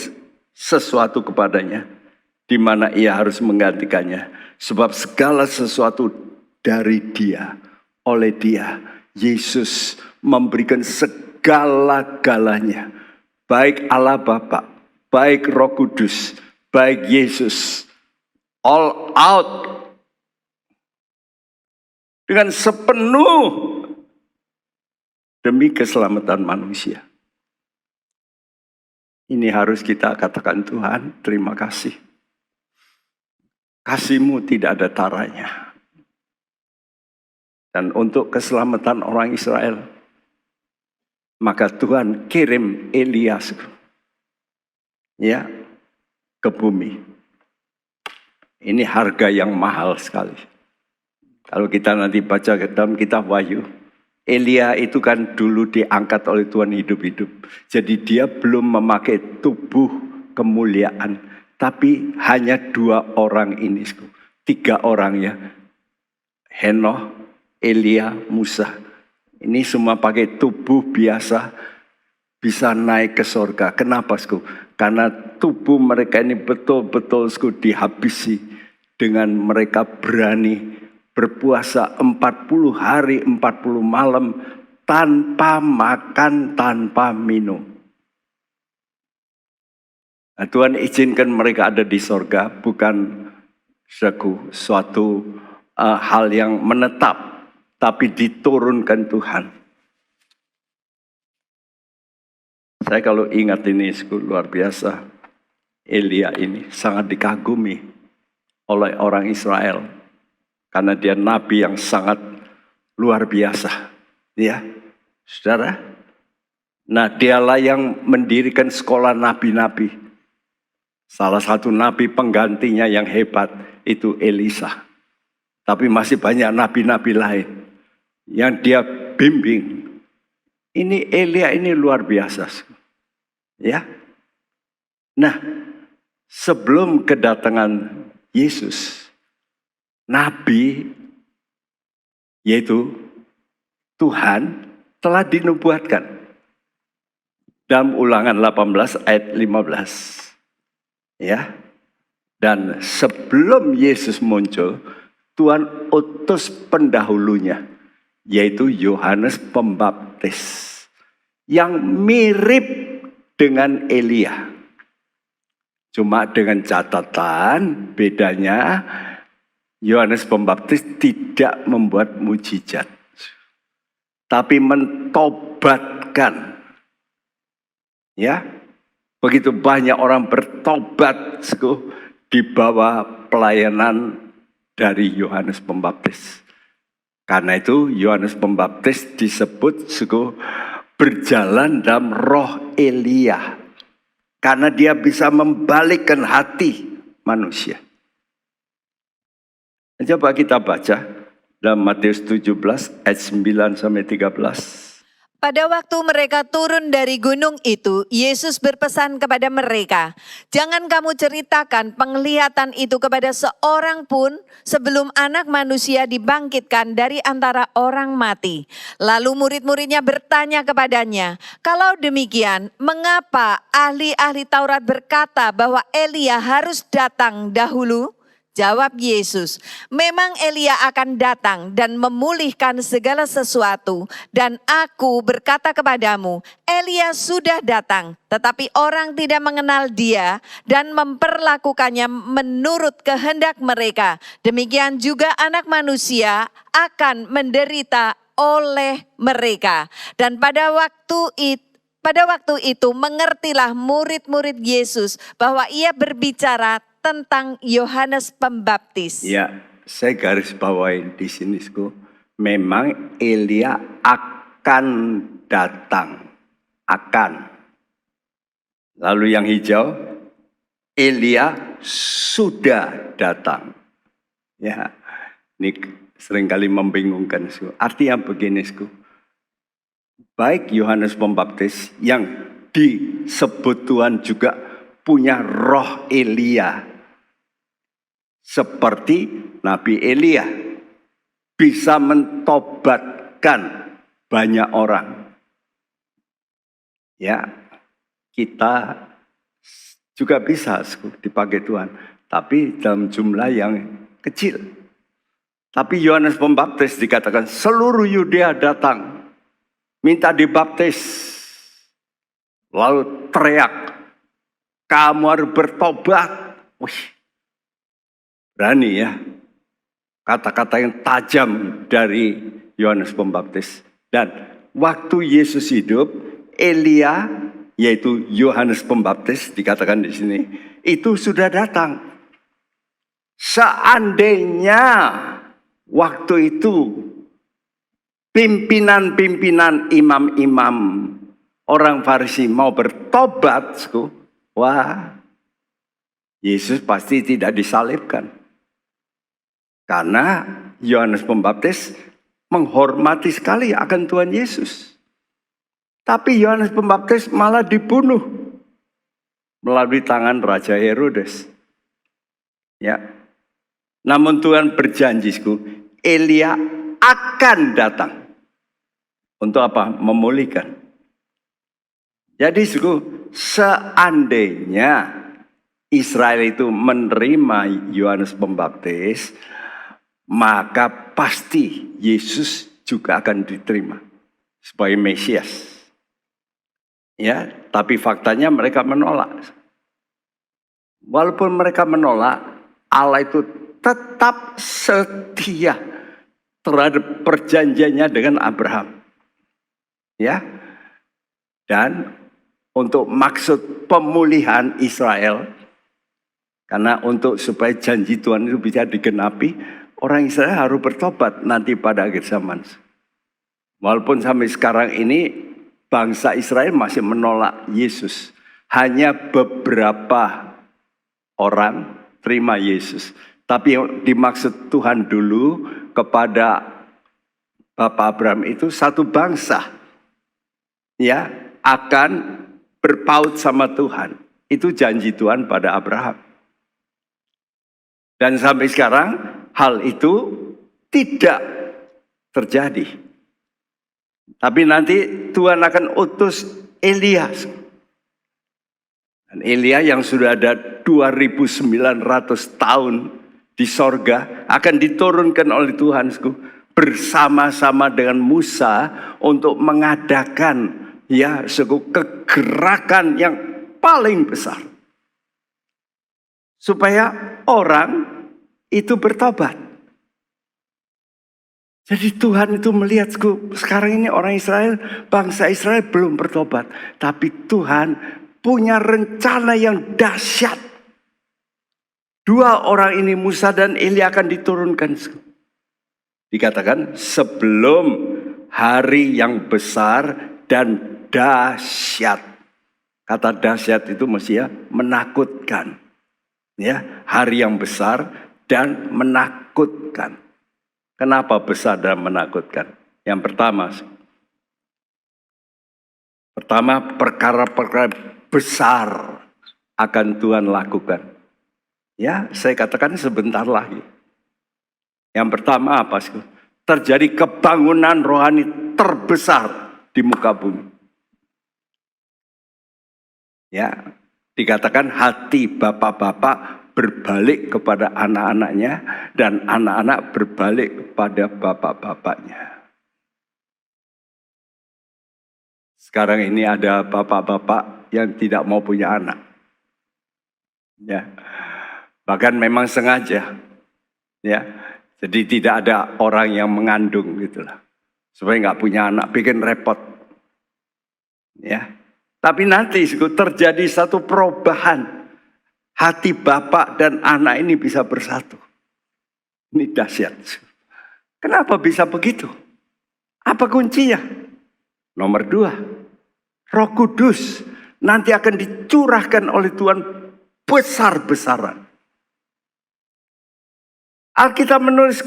sesuatu kepadanya, di mana ia harus menggantikannya. Sebab segala sesuatu dari Dia, oleh Dia, Yesus memberikan segala-galanya. Baik Allah Bapa, baik Roh Kudus, baik Yesus, all out. Dengan sepenuh demi keselamatan manusia. Ini harus kita katakan, Tuhan, terima kasih. Kasih-Mu tidak ada taranya. Dan untuk keselamatan orang Israel, maka Tuhan kirim Elias ya ke bumi. Ini harga yang mahal sekali. Kalau kita nanti baca dalam kitab Wahyu, Elia itu kan dulu diangkat oleh Tuhan hidup-hidup. Jadi dia belum memakai tubuh kemuliaan. Tapi hanya 2 orang ini. 3 orang ya. Henoh, Elia, Musa. Ini semua pakai tubuh biasa. Bisa naik ke surga. Kenapa? Karena tubuh mereka ini betul-betul dihabisi. Dengan mereka berani berpuasa 40 hari 40 malam tanpa makan, tanpa minum. Nah, Tuhan izinkan mereka ada di sorga bukan suatu hal yang menetap, tapi diturunkan Tuhan. Saya kalau ingat ini luar biasa. Elia ini sangat dikagumi oleh orang Israel. Karena dia nabi yang sangat luar biasa. Ya, saudara. Nah, dialah yang mendirikan sekolah nabi-nabi. Salah satu nabi penggantinya yang hebat itu Elisa. Tapi masih banyak nabi-nabi lain yang dia bimbing. Ini Elia ini luar biasa. Ya. Nah, sebelum kedatangan Yesus, Nabi, yaitu Tuhan, telah dinubuatkan. Dalam Ulangan 18 ayat 15. Ya. Dan sebelum Yesus muncul, Tuhan utus pendahulunya, yaitu Yohanes Pembaptis. Yang mirip dengan Elia. Cuma dengan catatan bedanya, Yohanes Pembaptis tidak membuat mujizat, tapi mentobatkan. Ya, begitu banyak orang bertobat di bawah pelayanan dari Yohanes Pembaptis. Karena itu Yohanes Pembaptis disebut berjalan dalam roh Elia. Karena dia bisa membalikkan hati manusia. Coba kita baca dalam Matius 17 ayat 9 sampai 13. Pada waktu mereka turun dari gunung itu, Yesus berpesan kepada mereka, "Jangan kamu ceritakan penglihatan itu kepada seorang pun sebelum Anak Manusia dibangkitkan dari antara orang mati." Lalu murid-muridnya bertanya kepadanya, "Kalau demikian, mengapa ahli-ahli Taurat berkata bahwa Elia harus datang dahulu?" Jawab Yesus, "Memang Elia akan datang dan memulihkan segala sesuatu. Dan aku berkata kepadamu, Elia sudah datang, tetapi orang tidak mengenal dia dan memperlakukannya menurut kehendak mereka. Demikian juga Anak Manusia akan menderita oleh mereka." Dan pada waktu itu mengertilah murid-murid Yesus bahwa ia berbicara tentang Yohanes Pembaptis. Ya, saya garis bawahi di sini, memang Elia akan datang, akan. Lalu yang hijau, Elia sudah datang. Ya, ini seringkali membingungkan. Artinya begini, baik Yohanes Pembaptis yang disebut Tuhan juga punya roh Elia. Seperti Nabi Elia bisa mentobatkan banyak orang. Ya, kita juga bisa dipakai Tuhan, tapi dalam jumlah yang kecil. Tapi Yohanes Pembaptis dikatakan seluruh Yudea datang, minta dibaptis. Lalu teriak, "Kamu harus bertobat." Wih, berani ya, kata-kata yang tajam dari Yohanes Pembaptis. Dan waktu Yesus hidup, Elia, yaitu Yohanes Pembaptis dikatakan di sini, itu sudah datang. Seandainya waktu itu pimpinan-pimpinan imam-imam orang Farisi mau bertobat, wah, Yesus pasti tidak disalibkan. Karena Yohanes Pembaptis menghormati sekali akan Tuhan Yesus. Tapi Yohanes Pembaptis malah dibunuh melalui tangan Raja Herodes. Ya. Namun Tuhan berjanji, Elia akan datang. Untuk apa? Memulihkan. Jadi seandainya Israel itu menerima Yohanes Pembaptis, maka pasti Yesus juga akan diterima sebagai Mesias. Ya, tapi faktanya mereka menolak. Walaupun mereka menolak, Allah itu tetap setia terhadap perjanjiannya dengan Abraham. Ya. Dan untuk maksud pemulihan Israel, karena supaya janji Tuhan itu bisa digenapi, orang Israel harus bertobat nanti pada akhir zaman. Walaupun sampai sekarang ini bangsa Israel masih menolak Yesus. Hanya beberapa orang terima Yesus. Tapi yang dimaksud Tuhan dulu kepada Bapak Abraham itu satu bangsa. Ya, akan berpaut sama Tuhan. Itu janji Tuhan pada Abraham. Dan sampai sekarang hal itu tidak terjadi. Tapi nanti Tuhan akan utus Elia. Dan Elia yang sudah ada 2900 tahun di sorga akan diturunkan oleh Tuhan bersama-sama dengan Musa untuk mengadakan kegerakan yang paling besar. Supaya orang itu bertobat. Jadi Tuhan itu melihat sekarang ini orang Israel, bangsa Israel belum bertobat. Tapi Tuhan punya rencana yang dahsyat. Dua orang ini, Musa dan Elia, akan diturunkan. Dikatakan sebelum hari yang besar dan dahsyat. Kata dahsyat itu mestinya menakutkan. Ya, hari yang besar dan menakutkan. Kenapa besar dan menakutkan? Yang pertama perkara-perkara besar akan Tuhan lakukan. Ya, saya katakan sebentar lagi. Yang pertama apa? Terjadi kebangunan rohani terbesar di muka bumi. Ya, dikatakan hati bapak-bapak berbalik kepada anak-anaknya dan anak-anak berbalik kepada bapak-bapaknya. Sekarang ini ada bapak-bapak yang tidak mau punya anak. Ya. Bahkan memang sengaja. Ya. Jadi tidak ada orang yang mengandung gitulah. Supaya nggak punya anak, bikin repot. Ya. Tapi nanti terjadi satu perubahan. Hati bapak dan anak ini bisa bersatu. Ini dahsyat. Kenapa bisa begitu? Apa kuncinya? Nomor 2. Roh Kudus nanti akan dicurahkan oleh Tuhan besar-besaran. Alkitab menulis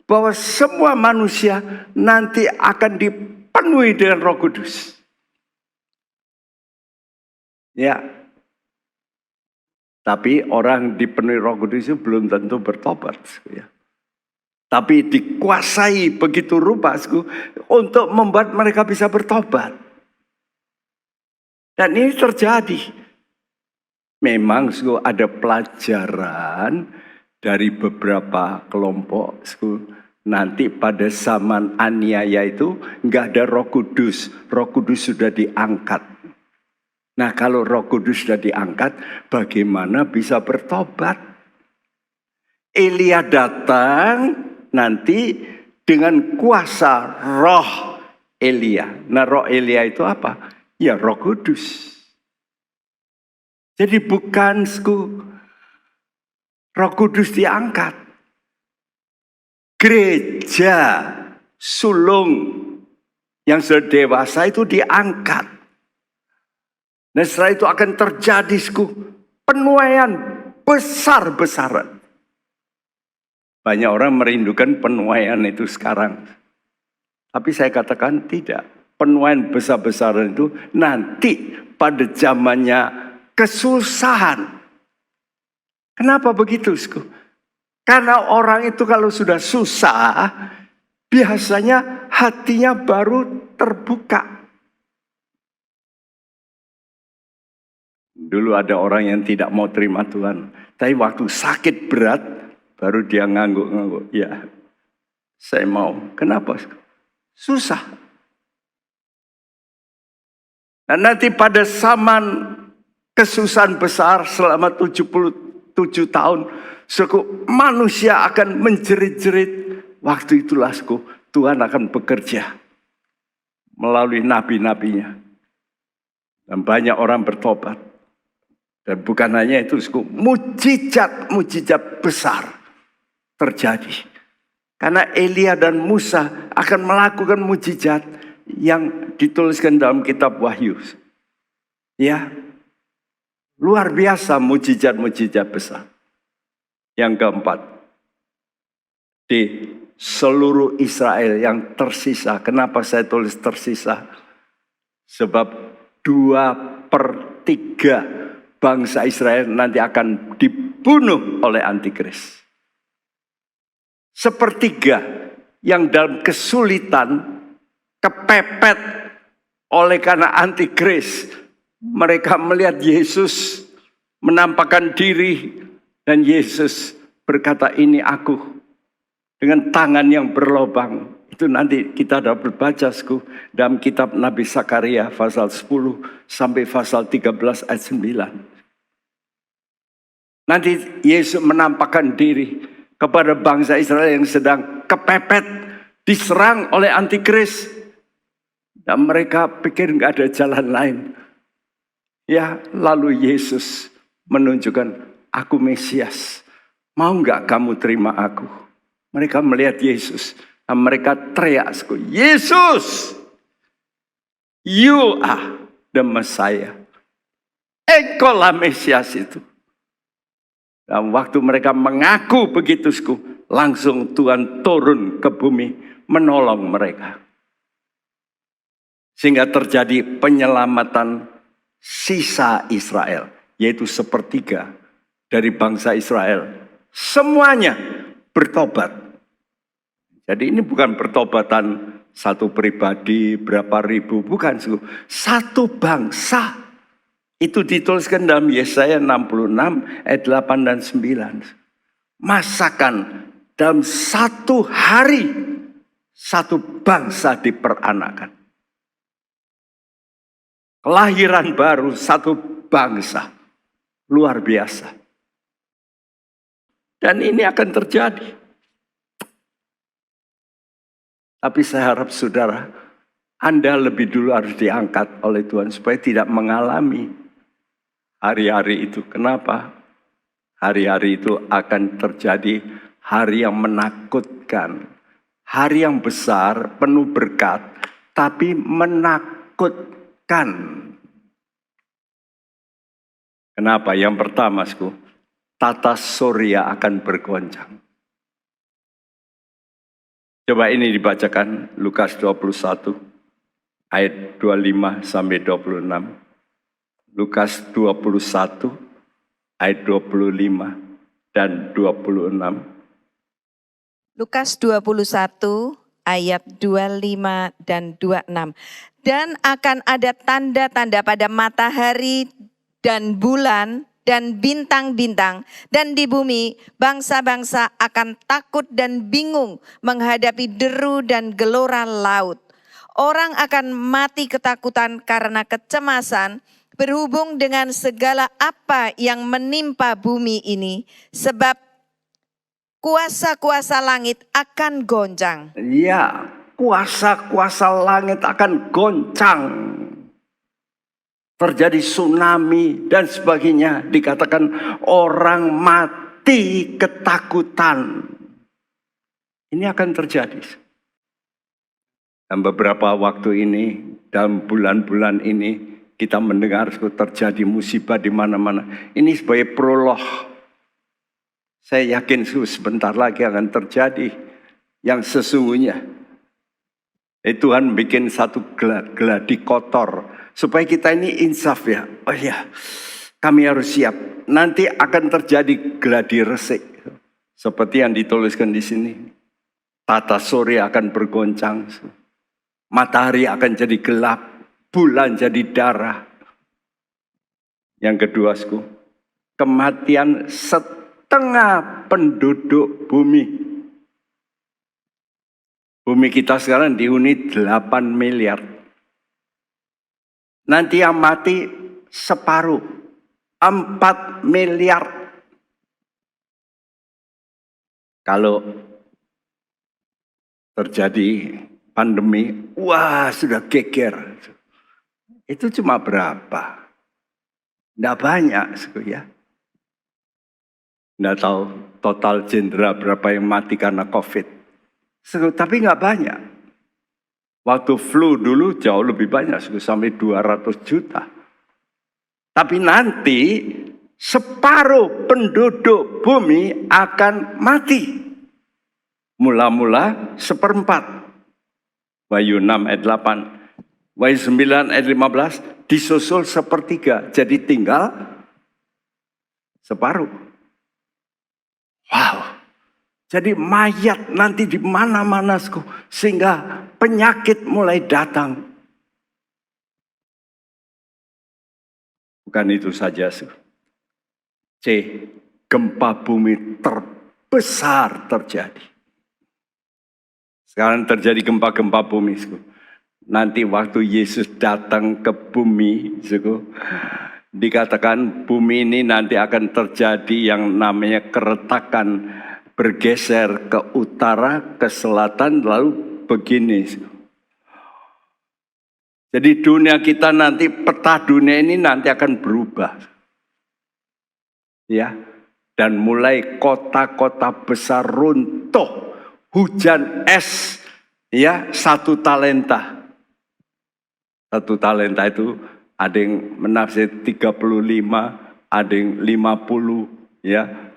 bahwa semua manusia nanti akan dipenuhi dengan Roh Kudus. Ya. Tapi orang dipenuhi Roh Kudus itu belum tentu bertobat. Ya. Tapi dikuasai begitu rupa untuk membuat mereka bisa bertobat. Dan ini terjadi. Memang ada pelajaran dari beberapa kelompok. Nanti pada zaman aniaya itu nggak ada Roh Kudus. Roh Kudus sudah diangkat. Nah, kalau Roh Kudus sudah diangkat, bagaimana bisa bertobat? Elia datang nanti dengan kuasa Roh Elia. Nah, Roh Elia itu apa? Ya, Roh Kudus. Jadi bukan Roh Kudus diangkat. Gereja sulung yang sudah dewasa itu diangkat. Dan setelah itu akan terjadi penuaian besar-besaran. Banyak orang merindukan penuaian itu sekarang. Tapi saya katakan tidak. Penuaian besar-besaran itu nanti pada zamannya kesusahan. Kenapa begitu? Karena orang itu kalau sudah susah, biasanya hatinya baru terbuka. Dulu ada orang yang tidak mau terima Tuhan. Tapi waktu sakit berat, baru dia ngangguk-ngangguk. Ya, saya mau. Kenapa? Susah. Dan nanti pada zaman kesusahan besar selama 77 tahun, manusia akan menjerit-jerit. Waktu itulah Tuhan akan bekerja melalui nabi-nabinya. Dan banyak orang bertobat. Dan bukan hanya itu, mujizat-mujizat besar terjadi. Karena Elia dan Musa akan melakukan mujizat yang dituliskan dalam kitab Wahyu. Ya, luar biasa mujizat-mujizat besar. Yang keempat, di seluruh Israel yang tersisa. Kenapa saya tulis tersisa? Sebab 2/3 bangsa Israel nanti akan dibunuh oleh antikris. 1/3 yang dalam kesulitan, kepepet oleh karena antikris. Mereka melihat Yesus menampakkan diri dan Yesus berkata, ini aku, dengan tangan yang berlobang. Itu nanti kita dapat baca dalam kitab Nabi Zakaria pasal 10 sampai pasal 13 ayat 9. Nanti Yesus menampakkan diri kepada bangsa Israel yang sedang kepepet, diserang oleh antikris. Dan mereka pikir nggak ada jalan lain. Ya, lalu Yesus menunjukkan, aku Mesias. Mau nggak kamu terima aku? Mereka melihat Yesus. Dan mereka teriak, Yesus, you are the Messiah. Engkaulah Mesias itu. Dan waktu mereka mengaku begitu, langsung Tuhan turun ke bumi menolong mereka. Sehingga terjadi penyelamatan sisa Israel, yaitu sepertiga dari bangsa Israel. Semuanya bertobat. Jadi ini bukan pertobatan satu pribadi, berapa ribu, bukan. Satu bangsa. Itu dituliskan dalam Yesaya 66 ayat 8 dan 9. Masakan dalam satu hari, satu bangsa diperanakan. Kelahiran baru satu bangsa. Luar biasa. Dan ini akan terjadi. Tapi saya harap saudara, Anda lebih dulu harus diangkat oleh Tuhan supaya tidak mengalami hari-hari itu. Kenapa? Hari-hari itu akan terjadi hari yang menakutkan. Hari yang besar, penuh berkat, tapi menakutkan. Kenapa? Yang pertama, tata surya akan bergoncang. Coba ini dibacakan Lukas 21 ayat 25 sampai 26. Lukas 21 ayat 25 dan 26. Lukas 21 ayat 25 dan 26. Dan akan ada tanda-tanda pada matahari dan bulan dan bintang-bintang, dan di bumi bangsa-bangsa akan takut dan bingung menghadapi deru dan gelora laut. Orang akan mati ketakutan karena kecemasan berhubung dengan segala apa yang menimpa bumi ini, sebab kuasa-kuasa langit akan goncang. Ya, kuasa-kuasa langit akan goncang. Terjadi tsunami dan sebagainya. Dikatakan orang mati ketakutan. Ini akan terjadi. Dan beberapa waktu ini, dalam bulan-bulan ini, kita mendengar terjadi musibah di mana-mana. Ini sebagai prolog. Saya yakin sebentar lagi akan terjadi yang sesungguhnya. Tuhan bikin satu gladi kotor. Supaya kita ini insaf ya. Oh ya, kami harus siap. Nanti akan terjadi gladi resik. Seperti yang dituliskan di sini. Tata surya akan bergoncang. Matahari akan jadi gelap. Bulan jadi darah. Yang kedua, kematian setengah penduduk bumi. Bumi kita sekarang dihuni 8 miliar. Nanti yang mati separuh, 4 miliar. Kalau terjadi pandemi, wah sudah geger. Itu cuma berapa? Tidak banyak, ya. Tidak tahu total jenderal berapa yang mati karena COVID. Tapi nggak banyak. Waktu flu dulu jauh lebih banyak, sampai 200 juta. Tapi nanti separuh penduduk bumi akan mati. Mula-mula 1/4. Wahyu 6 ayat 8. Wahyu 9 ayat 15 disusul 1/3. Jadi tinggal separuh. Wow. Jadi mayat nanti di mana-mana, sehingga penyakit mulai datang. Bukan itu saja, C. Gempa bumi terbesar terjadi. Sekarang terjadi gempa-gempa bumi. Nanti waktu Yesus datang ke bumi, dikatakan bumi ini nanti akan terjadi yang namanya keretakan bergeser ke utara, ke selatan, lalu begini. Jadi dunia kita nanti, peta dunia ini nanti akan berubah. Ya, dan mulai kota-kota besar runtuh, hujan es, ya 1 talenta. 1 talenta itu ada yang menafsir 35, ada yang 50, ya.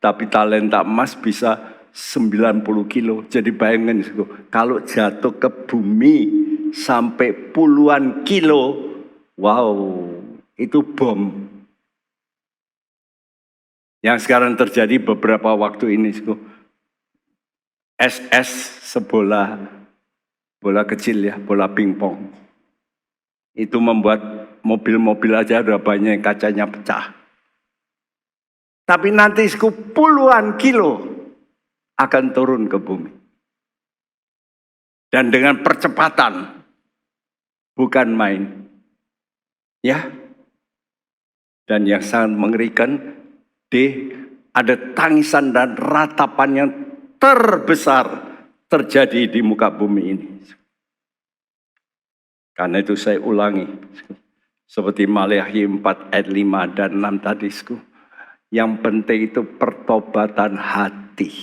Tapi talenta emas bisa 90 kilo. Jadi bayangkan, kalau jatuh ke bumi sampai puluhan kilo, wow, itu bom. Yang sekarang terjadi beberapa waktu ini, es sebola, bola kecil ya, bola pingpong. Itu membuat mobil-mobil aja udah banyak yang kacanya pecah. Tapi nanti puluhan kilo akan turun ke bumi. Dan dengan percepatan, bukan main. Ya. Dan yang sangat mengerikan, ada tangisan dan ratapan yang terbesar terjadi di muka bumi ini. Karena itu saya ulangi, seperti Maleakhi 4 ayat 5 dan 6 tadi. Yang penting itu pertobatan hati.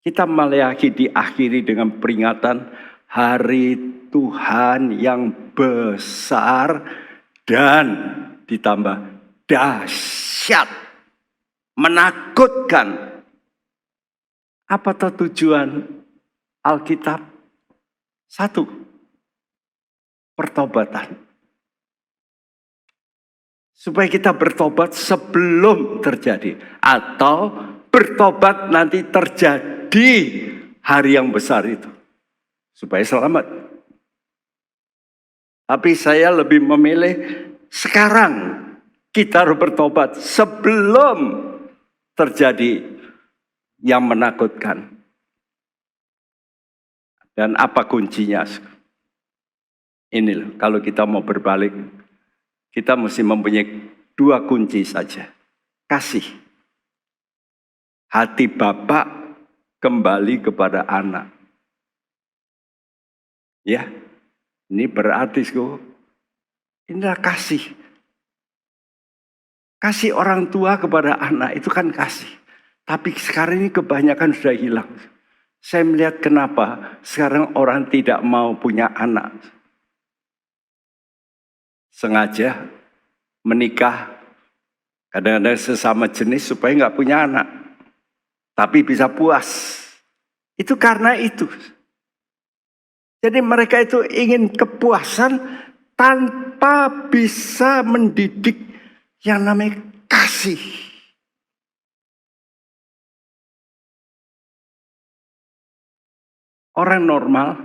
Kita Maleakhi diakhiri dengan peringatan hari Tuhan yang besar dan ditambah dahsyat, menakutkan. Apa tujuan Alkitab? 1, pertobatan. Supaya kita bertobat sebelum terjadi. Atau bertobat nanti terjadi hari yang besar itu. Supaya selamat. Tapi saya lebih memilih sekarang kita harus bertobat sebelum terjadi yang menakutkan. Dan apa kuncinya? Ini loh, kalau kita mau berbalik, kita mesti mempunyai 2 kunci saja. Kasih. Hati Bapak kembali kepada anak. Ya, ini berarti inilah kasih. Kasih orang tua kepada anak itu kan kasih. Tapi sekarang ini kebanyakan sudah hilang. Saya melihat kenapa sekarang orang tidak mau punya anak. Sengaja menikah kadang-kadang sesama jenis supaya nggak punya anak, tapi bisa puas. Itu karena itu. Jadi mereka itu ingin kepuasan tanpa bisa mendidik yang namanya kasih. Orang normal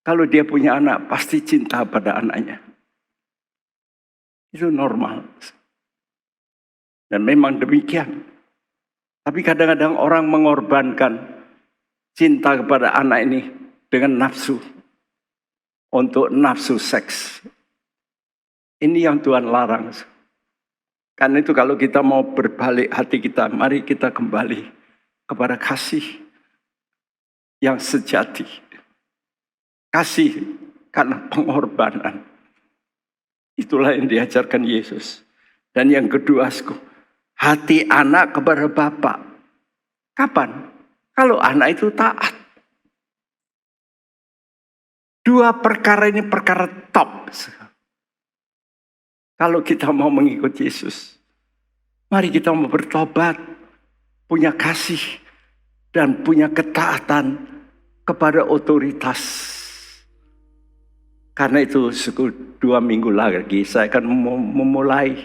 kalau dia punya anak pasti cinta pada anaknya. Itu normal. Dan memang demikian. Tapi kadang-kadang orang mengorbankan cinta kepada anak ini dengan nafsu. Untuk nafsu seks. Ini yang Tuhan larang. Karena itu kalau kita mau berbalik hati kita, mari kita kembali kepada kasih yang sejati. Kasih karena pengorbanan. Itulah yang diajarkan Yesus. Dan yang kedua, hati anak kepada Bapa. Kapan? Kalau anak itu taat. 2 perkara ini perkara top. Kalau kita mau mengikut Yesus, mari kita mau bertobat, punya kasih, dan punya ketaatan kepada otoritas. Karena itu 2 minggu lagi saya akan memulai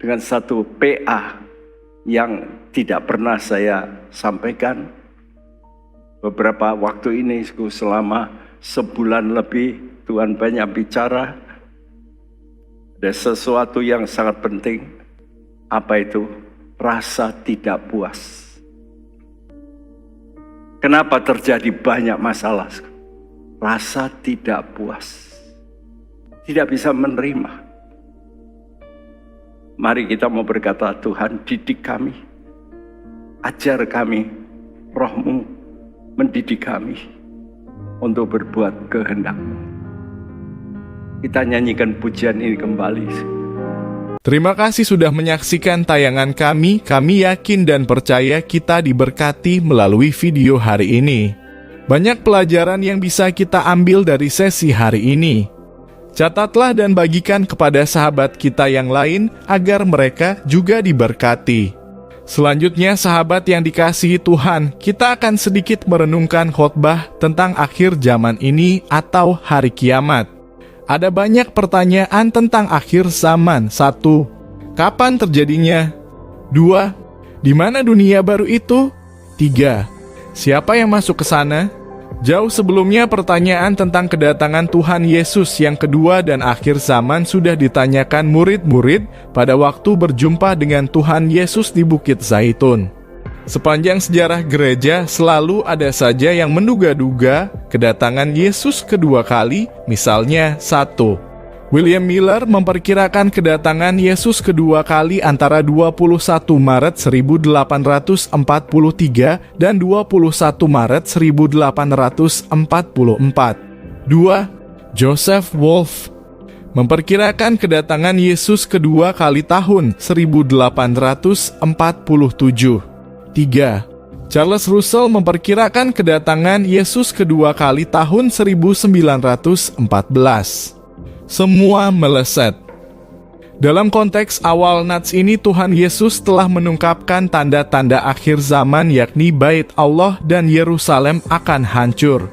dengan 1 PA yang tidak pernah saya sampaikan. Beberapa waktu ini selama sebulan lebih Tuhan banyak bicara. Ada sesuatu yang sangat penting. Apa itu? Rasa tidak puas. Kenapa terjadi banyak masalah? Rasa tidak puas. Tidak bisa menerima. Mari kita mau berkata, Tuhan didik kami. ajar kami, Roh-Mu mendidik kami untuk berbuat kehendak-Mu. Kita nyanyikan pujian ini kembali. Terima kasih sudah menyaksikan tayangan kami. Kami yakin dan percaya kita diberkati melalui video hari ini. Banyak pelajaran yang bisa kita ambil dari sesi hari ini. Catatlah dan bagikan kepada sahabat kita yang lain agar mereka juga diberkati. Selanjutnya, sahabat yang dikasihi Tuhan, kita akan sedikit merenungkan khotbah tentang akhir zaman ini atau hari kiamat. Ada banyak pertanyaan tentang akhir zaman. 1. Kapan terjadinya? 2. Di mana dunia baru itu? 3. Siapa yang masuk ke sana? Jauh sebelumnya pertanyaan tentang kedatangan Tuhan Yesus yang kedua dan akhir zaman sudah ditanyakan murid-murid pada waktu berjumpa dengan Tuhan Yesus di Bukit Zaitun. Sepanjang sejarah gereja selalu ada saja yang menduga-duga kedatangan Yesus kedua kali, misalnya 1. William Miller memperkirakan kedatangan Yesus kedua kali antara 21 Maret 1843 dan 21 Maret 1844. 2. Joseph Wolf memperkirakan kedatangan Yesus kedua kali tahun 1847. 3. Charles Russell memperkirakan kedatangan Yesus kedua kali tahun 1914. Semua meleset. Dalam konteks awal nats ini, Tuhan Yesus telah menungkapkan tanda-tanda akhir zaman, yakni Bait Allah dan Yerusalem akan hancur.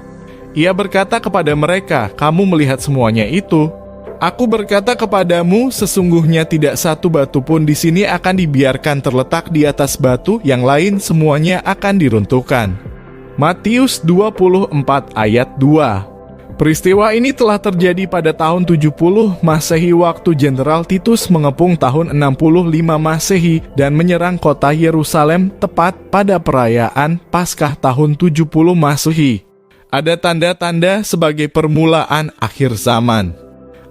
Ia berkata kepada mereka, "Kamu melihat semuanya itu? Aku berkata kepadamu, sesungguhnya tidak satu batu pun di sini akan dibiarkan terletak di atas batu, yang lain semuanya akan diruntuhkan." Matius 24 ayat 2. Peristiwa ini telah terjadi pada tahun 70 Masehi waktu Jenderal Titus mengepung tahun 65 Masehi dan menyerang kota Yerusalem tepat pada perayaan Paskah tahun 70 Masehi. Ada tanda-tanda sebagai permulaan akhir zaman.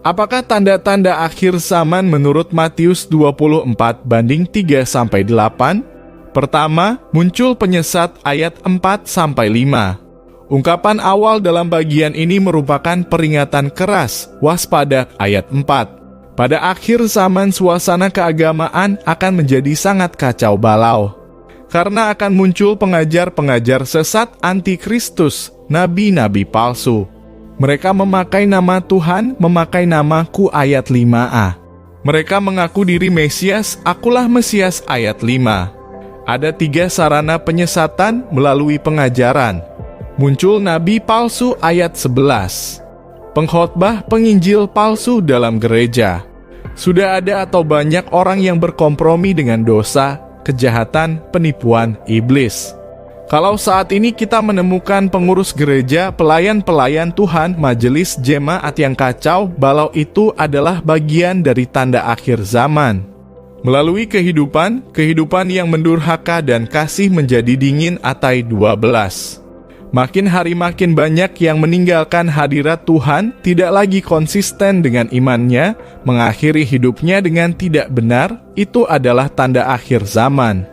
Apakah tanda-tanda akhir zaman menurut Matius 24:3-8? Pertama, muncul penyesat ayat 4-5. Ungkapan awal dalam bagian ini merupakan peringatan keras, waspada ayat 4. Pada akhir zaman suasana keagamaan akan menjadi sangat kacau balau. Karena akan muncul pengajar-pengajar sesat antikristus, nabi-nabi palsu. Mereka memakai nama Tuhan, memakai namaku ayat 5a. Mereka mengaku diri Mesias, akulah Mesias ayat 5. Ada 3 sarana penyesatan melalui pengajaran. Muncul nabi palsu ayat 11. Pengkhotbah penginjil palsu dalam gereja. Sudah ada atau banyak orang yang berkompromi dengan dosa, kejahatan, penipuan iblis. Kalau saat ini kita menemukan pengurus gereja, pelayan-pelayan Tuhan, majelis jemaat yang kacau balau, itu adalah bagian dari tanda akhir zaman. Melalui kehidupan yang mendurhaka dan kasih menjadi dingin, Atai 12. Makin hari makin banyak yang meninggalkan hadirat Tuhan, tidak lagi konsisten dengan imannya, mengakhiri hidupnya dengan tidak benar, itu adalah tanda akhir zaman.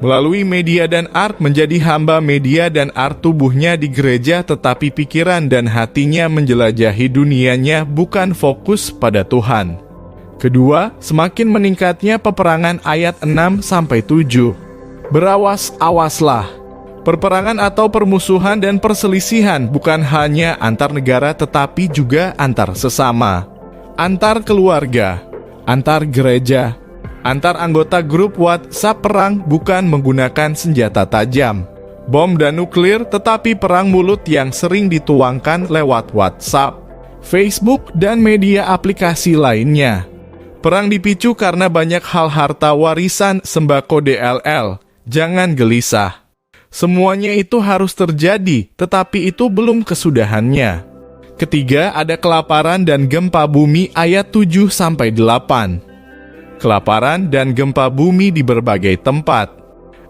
Melalui media dan art menjadi hamba media dan art, tubuhnya di gereja tetapi pikiran dan hatinya menjelajahi dunianya, bukan fokus pada Tuhan. Kedua, semakin meningkatnya peperangan ayat 6-7. Berawas-awaslah. Perperangan atau permusuhan dan perselisihan bukan hanya antar negara tetapi juga antar sesama, antar keluarga, antar gereja, antar anggota grup WhatsApp. Perang bukan menggunakan senjata tajam, bom dan nuklir, tetapi perang mulut yang sering dituangkan lewat WhatsApp, Facebook, dan media aplikasi lainnya. Perang dipicu karena banyak hal harta warisan, sembako, DLL. Jangan gelisah. Semuanya itu harus terjadi, tetapi itu belum kesudahannya. Ketiga, ada kelaparan dan gempa bumi ayat 7-8. Kelaparan dan gempa bumi di berbagai tempat.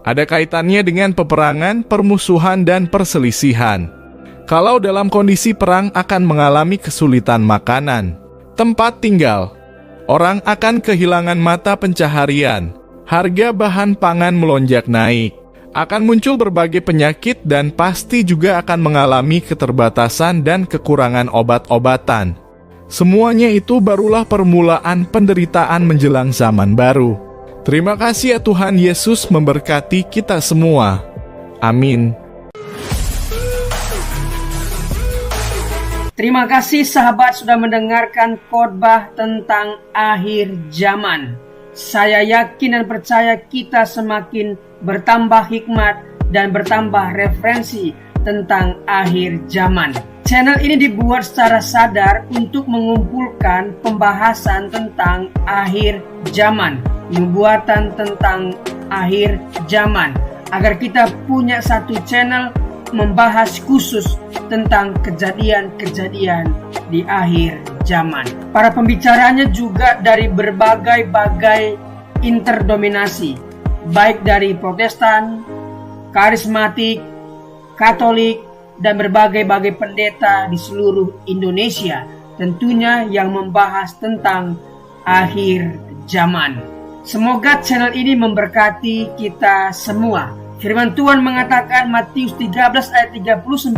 Ada kaitannya dengan peperangan, permusuhan, dan perselisihan. Kalau dalam kondisi perang akan mengalami kesulitan makanan, tempat tinggal. Orang akan kehilangan mata pencaharian. Harga bahan pangan melonjak naik. Akan muncul berbagai penyakit dan pasti juga akan mengalami keterbatasan dan kekurangan obat-obatan. Semuanya itu barulah permulaan penderitaan menjelang zaman baru. Terima kasih ya Tuhan Yesus memberkati kita semua. Amin. Terima kasih sahabat sudah mendengarkan khotbah tentang akhir zaman. Saya yakin dan percaya kita semakin bertambah hikmat dan bertambah referensi tentang akhir zaman. Channel ini dibuat secara sadar untuk mengumpulkan pembahasan tentang akhir zaman, nubuatan tentang akhir zaman, agar kita punya satu channel membahas khusus tentang kejadian-kejadian di akhir zaman. Para pembicaranya juga dari berbagai interdominasi, baik dari Protestan, Karismatik, Katolik, dan berbagai pendeta di seluruh Indonesia, tentunya yang membahas tentang akhir zaman. Semoga channel ini memberkati kita semua. Firman Tuhan mengatakan Matius 13 ayat 39,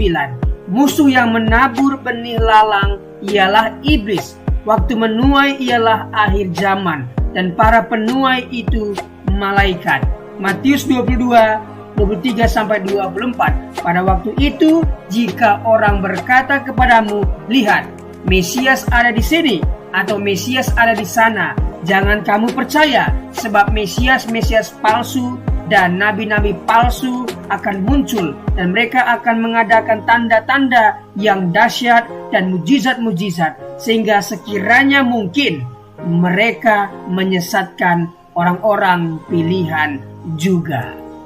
musuh yang menabur benih lalang ialah iblis. Waktu menuai ialah akhir zaman, dan para penuai itu malaikat. Matius 22:23-24. Pada waktu itu, jika orang berkata kepadamu, lihat, Mesias ada di sini, atau Mesias ada di sana, jangan kamu percaya, sebab Mesias palsu dan nabi-nabi palsu akan muncul, dan mereka akan mengadakan tanda-tanda yang dahsyat dan mujizat-mujizat, sehingga sekiranya mungkin mereka menyesatkan orang-orang pilihan juga.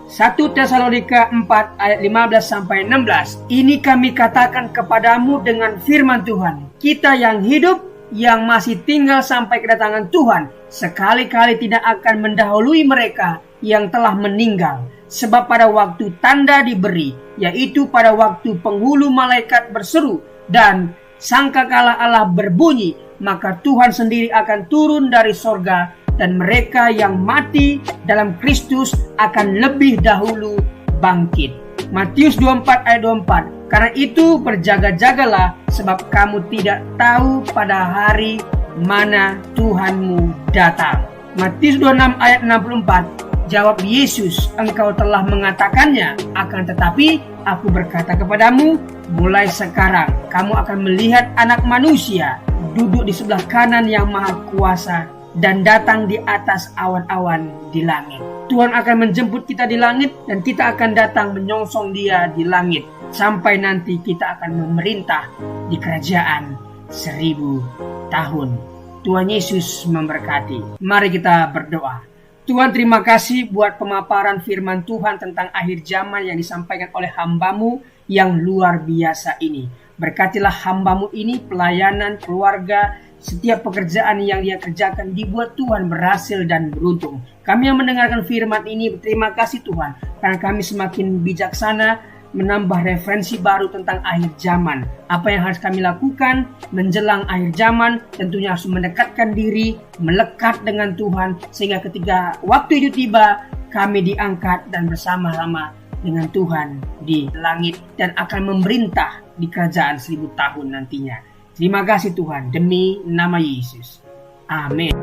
1 Tesalonika 4 ayat 15-16. Ini kami katakan kepadamu dengan firman Tuhan, kita yang hidup, yang masih tinggal sampai kedatangan Tuhan, sekali-kali tidak akan mendahului mereka yang telah meninggal. Sebab pada waktu tanda diberi, yaitu pada waktu penghulu malaikat berseru dan sangkakala Allah berbunyi, maka Tuhan sendiri akan turun dari sorga, dan mereka yang mati dalam Kristus akan lebih dahulu bangkit. Matius 24 ayat 24. Karena itu berjaga-jagalah, sebab kamu tidak tahu pada hari mana Tuhanmu datang. Matius 26 ayat 64. Jawab Yesus, engkau telah mengatakannya, akan tetapi aku berkata kepadamu, mulai sekarang kamu akan melihat Anak Manusia duduk di sebelah kanan yang Maha Kuasa dan datang di atas awan-awan di langit. Tuhan akan menjemput kita di langit, dan kita akan datang menyongsong Dia di langit, sampai nanti kita akan memerintah di kerajaan 1000 tahun. Tuhan Yesus memberkati. Mari kita berdoa. Tuhan, terima kasih buat pemaparan firman Tuhan tentang akhir zaman yang disampaikan oleh hamba-Mu yang luar biasa ini. Berkatilah hamba-Mu ini, pelayanan, keluarga, setiap pekerjaan yang dia kerjakan dibuat Tuhan berhasil dan beruntung. Kami yang mendengarkan firman ini berterima kasih Tuhan, karena kami semakin bijaksana menambah referensi baru tentang akhir zaman. Apa yang harus kami lakukan menjelang akhir zaman? Tentunya harus mendekatkan diri, melekat dengan Tuhan, sehingga ketika waktu itu tiba, kami diangkat dan bersama-sama dengan Tuhan di langit dan akan memerintah di kerajaan 1000 tahun nantinya. Terima kasih Tuhan, demi nama Yesus. Amin.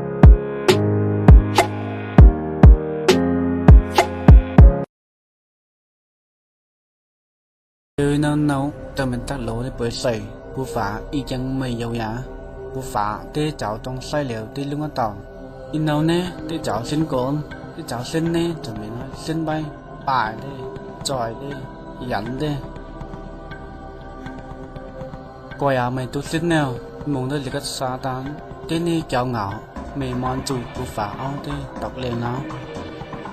Nơi nào nấu cho mình tắt lỗ để bơi sầy, bù phá y chẳng mày dầu nhá, bù phá tê cháu trong say liều tê lưng tàu, in nào nè tê cháu xin cồn, tê cháu xin nè cho mình nói xin bay, bài đi, tròi đi, dẫn đi, coi à mày tu xin nào, muốn tới lịch xa tán, tê nè cháu ngạo, mày mòn chui bù phá ao tê đọc lên nào,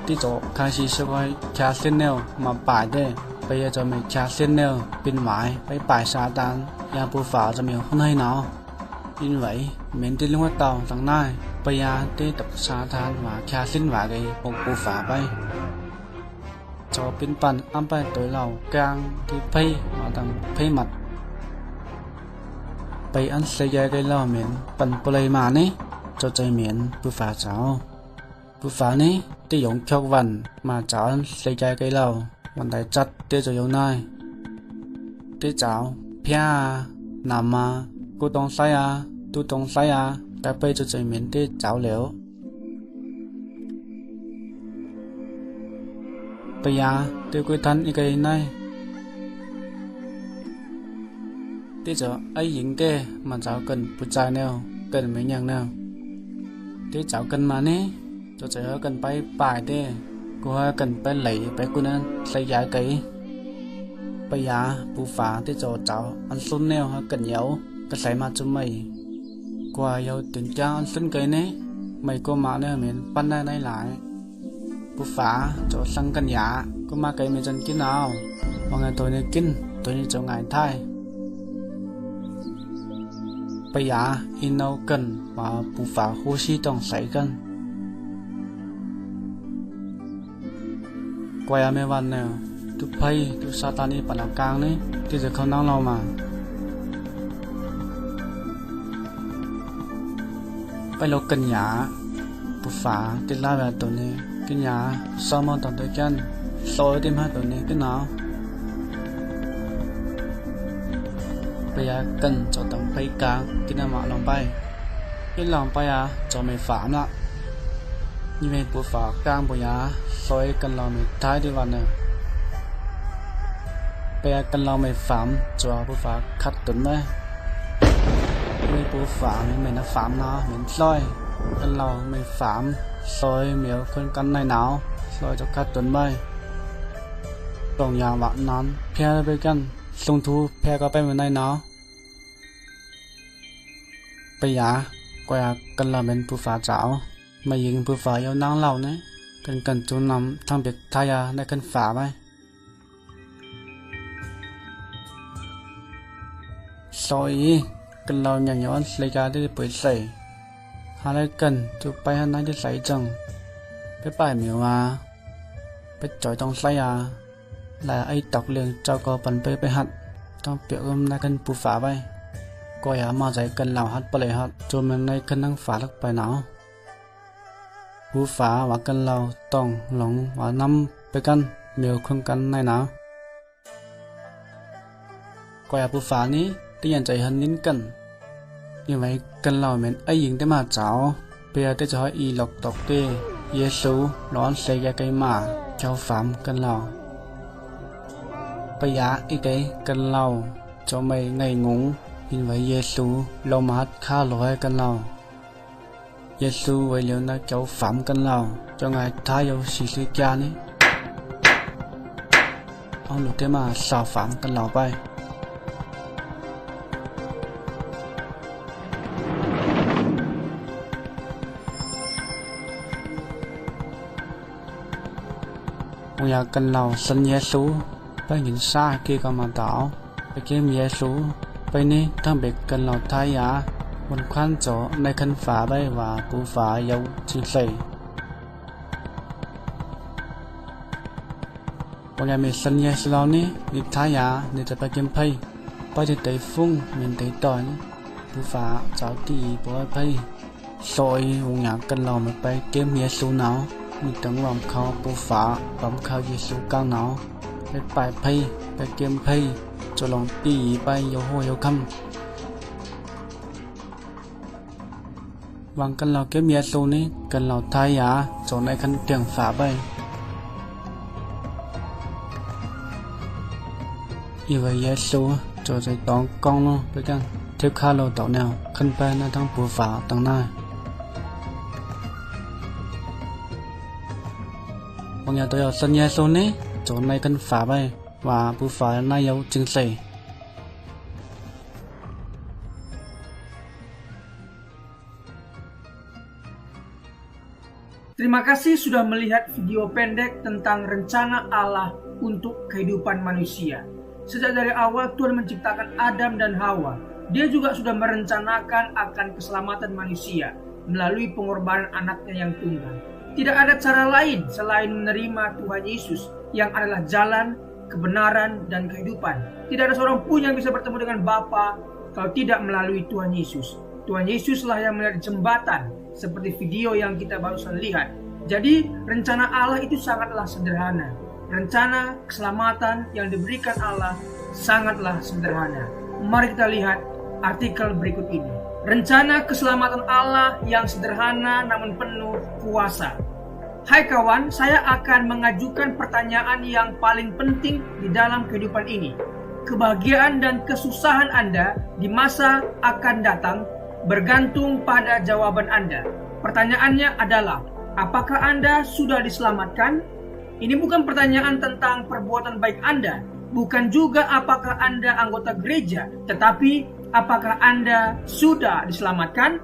tê cháu khai sĩ sẽ coi cha xin nào mà bài đi. Bây giờ cho mình cha xin nêu bên ngoài với bài sa tan nhà bù phá cho mình hôm nay nó như vậy mình đi luôn tàu thằng này bây giờ đi tập sa tan và cha xin vào cái một bù phá bay cho bên phần âm bay tới lầu càng thì pay mà thằng pay mặt bây ăn sẽ dây cái lò miền phần play mà ní cho chơi miền bù phá cháu bù phá ní tí dùng chọc văn mà cháu lấy trái cây lâu văn đại chặt tí cho dùng này tí cháu phía nằm mà cô tông say à tu tông say à đã bây cho chơi miễn tí cháu liễu bây giờ tí quý thân ý cây này tí cho ấy dính kê mà cháu cần bút trái nào cần mấy nhàng nào tí cháu cần mà nè cho cháu cần bay bài tê cô cần bay lấy bay cô nên lấy giá cây bây giờ bù phá tí cho cháu ăn xuân nèo cần nhậu cái say mà cho mày qua yêu tiền cha ăn xuân cây nè mày cô mà nè mình ban đây lại bù phá cho sang cần giá cô mà cây mình chân kín nào mọi người tôi này kín tôi này cho ngài thay bây giờ in đâu cần mà bù phá hô xí trong sấy cần quay mấyวันnào tu pay tu satani pada kang ni ti je khau nang lo màไปโลกันหยาบฝาติลาแบบตัวนี้กินหยาซ้อมตอนตัวกันโซยติมาตัวนี้กินหนาวไปยากันจะต้องไปกลางกินน้ำมันลงไปกินลงไปจะไม่ฝามละยี่ไม่บฝากลางปยาโซยกันเราไม่ท้ายที่วันเนี่ยไปยากันเราไม่ฝามจะบฝาคัดตุนไหมไม่ปูฝามไม่น่าฝามนะเหมือนซอยกันเราไม่ฝามซอยเหมียวคนกันในหนาวซอยจะคัดตุนไปตรงยางหวานนั้นแพ้ไปกันลงทูแพ้ก็ไปเหมือนในหนาวไปยากว่ากันเราเป็นปูฝาเจ้าไม่ยิงปูฝายาวนางเหล่านี้กันจูนำทางเบ็ดทายาในกันฝาไปซอยกันเราอย่างย้อนเลยการได้เปิดใส่หาอะไรกันจุไปหาไหนได้ใส่จังไปป่ายเหมียวไปจ่อยต้องใส่là ai tọc liền cho cô bắnไปหัดต้องเปียกในกันปูฝาไปก็อย่ามาใจกันเหล่าฮัดไปเลยฮัดจนมันในกันนั่งฝาลักไปหนาวปูฝาว่ากันเราต้องหลงว่าน้ำไปกันเหมียวคงกันในหนาวก็อย่าปูฝานี้ที่ยันใจหันนิ้นกันnhư vậyกันเราเหมือนไอ้หญิงได้มาเจ้าเปียได้จะให้อีหลอกตอกเตเยซูร้อนเสียใจมาเจ้าฝามกันเราbây giờ ý cái cần lâu cho mày ngày ngủ nhìn vậy Giêsu lâu mà khá lỗi cần lâu Giêsu vậy liệu nó cháu phạm cần lâu cho ngài thái yêu sĩ sư cha ní ông lục thế mà sao phạm cần lâu bay ông nhà cần lâu xin Giêsuไปหินซาเกี่ยวกับมาดาวไปเกี่ยวเยซูไปนี่ทั้งเบ็กกันเราทายาบนขั้นโจในขันฝาใบว่าปูฝายาวจีใส่วันยามีสัญญาสลาวนี้นิทายาเนี่ยจะไปเกี่ยวไพ่ไปที่ไต้ฟุ้งเหมือนไต้ต่อยปูฝาเจ้าตีปอยไพ่ซอยหงอยากกันเราไม่ไปเกี่ยวเยซูหนาวมีตั้งลำเขาปูฝาลำเขาเยซูกลางหนาวไปปลายไพ่ไปเกมไพ่จะลองตีไปโยโหโยคำวางกันเราเก็บเมียซูนี้กันเราทายาจนในคันเตียงฝาไปอีไว้เยซูจะใจตองกองลงไปกันเทียบค่าเราต่อแนวขึ้นไปในทั้งปูฝาต่างหน้าบางอย่างตัวสัญญาซูนี้จนในกันฝาไปว่าปูฝานายจึงใส่ Terima kasih sudah melihat video pendek tentang rencana Allah untuk kehidupan manusia. Sejak dari awal Tuhan menciptakan Adam dan Hawa. Dia juga sudah merencanakan akan keselamatan manusia melalui pengorbanan anaknya yang tunggal. Tidak ada cara lain selain menerima Tuhan Yesus yang adalah jalan, kebenaran, dan kehidupan. Tidak ada seorang pun yang bisa bertemu dengan Bapa kalau tidak melalui Tuhan Yesus. Tuhan Yesuslah yang menjadi jembatan seperti video yang kita barusan lihat. Jadi rencana Allah itu sangatlah sederhana. Rencana keselamatan yang diberikan Allah sangatlah sederhana. Mari kita lihat artikel berikut ini. Rencana keselamatan Allah yang sederhana namun penuh kuasa. Hai kawan, saya akan mengajukan pertanyaan yang paling penting di dalam kehidupan ini. Kebahagiaan dan kesusahan Anda di masa akan datang bergantung pada jawaban Anda. Pertanyaannya adalah, apakah Anda sudah diselamatkan? Ini bukan pertanyaan tentang perbuatan baik Anda, bukan juga apakah Anda anggota gereja, tetapi apakah Anda sudah diselamatkan?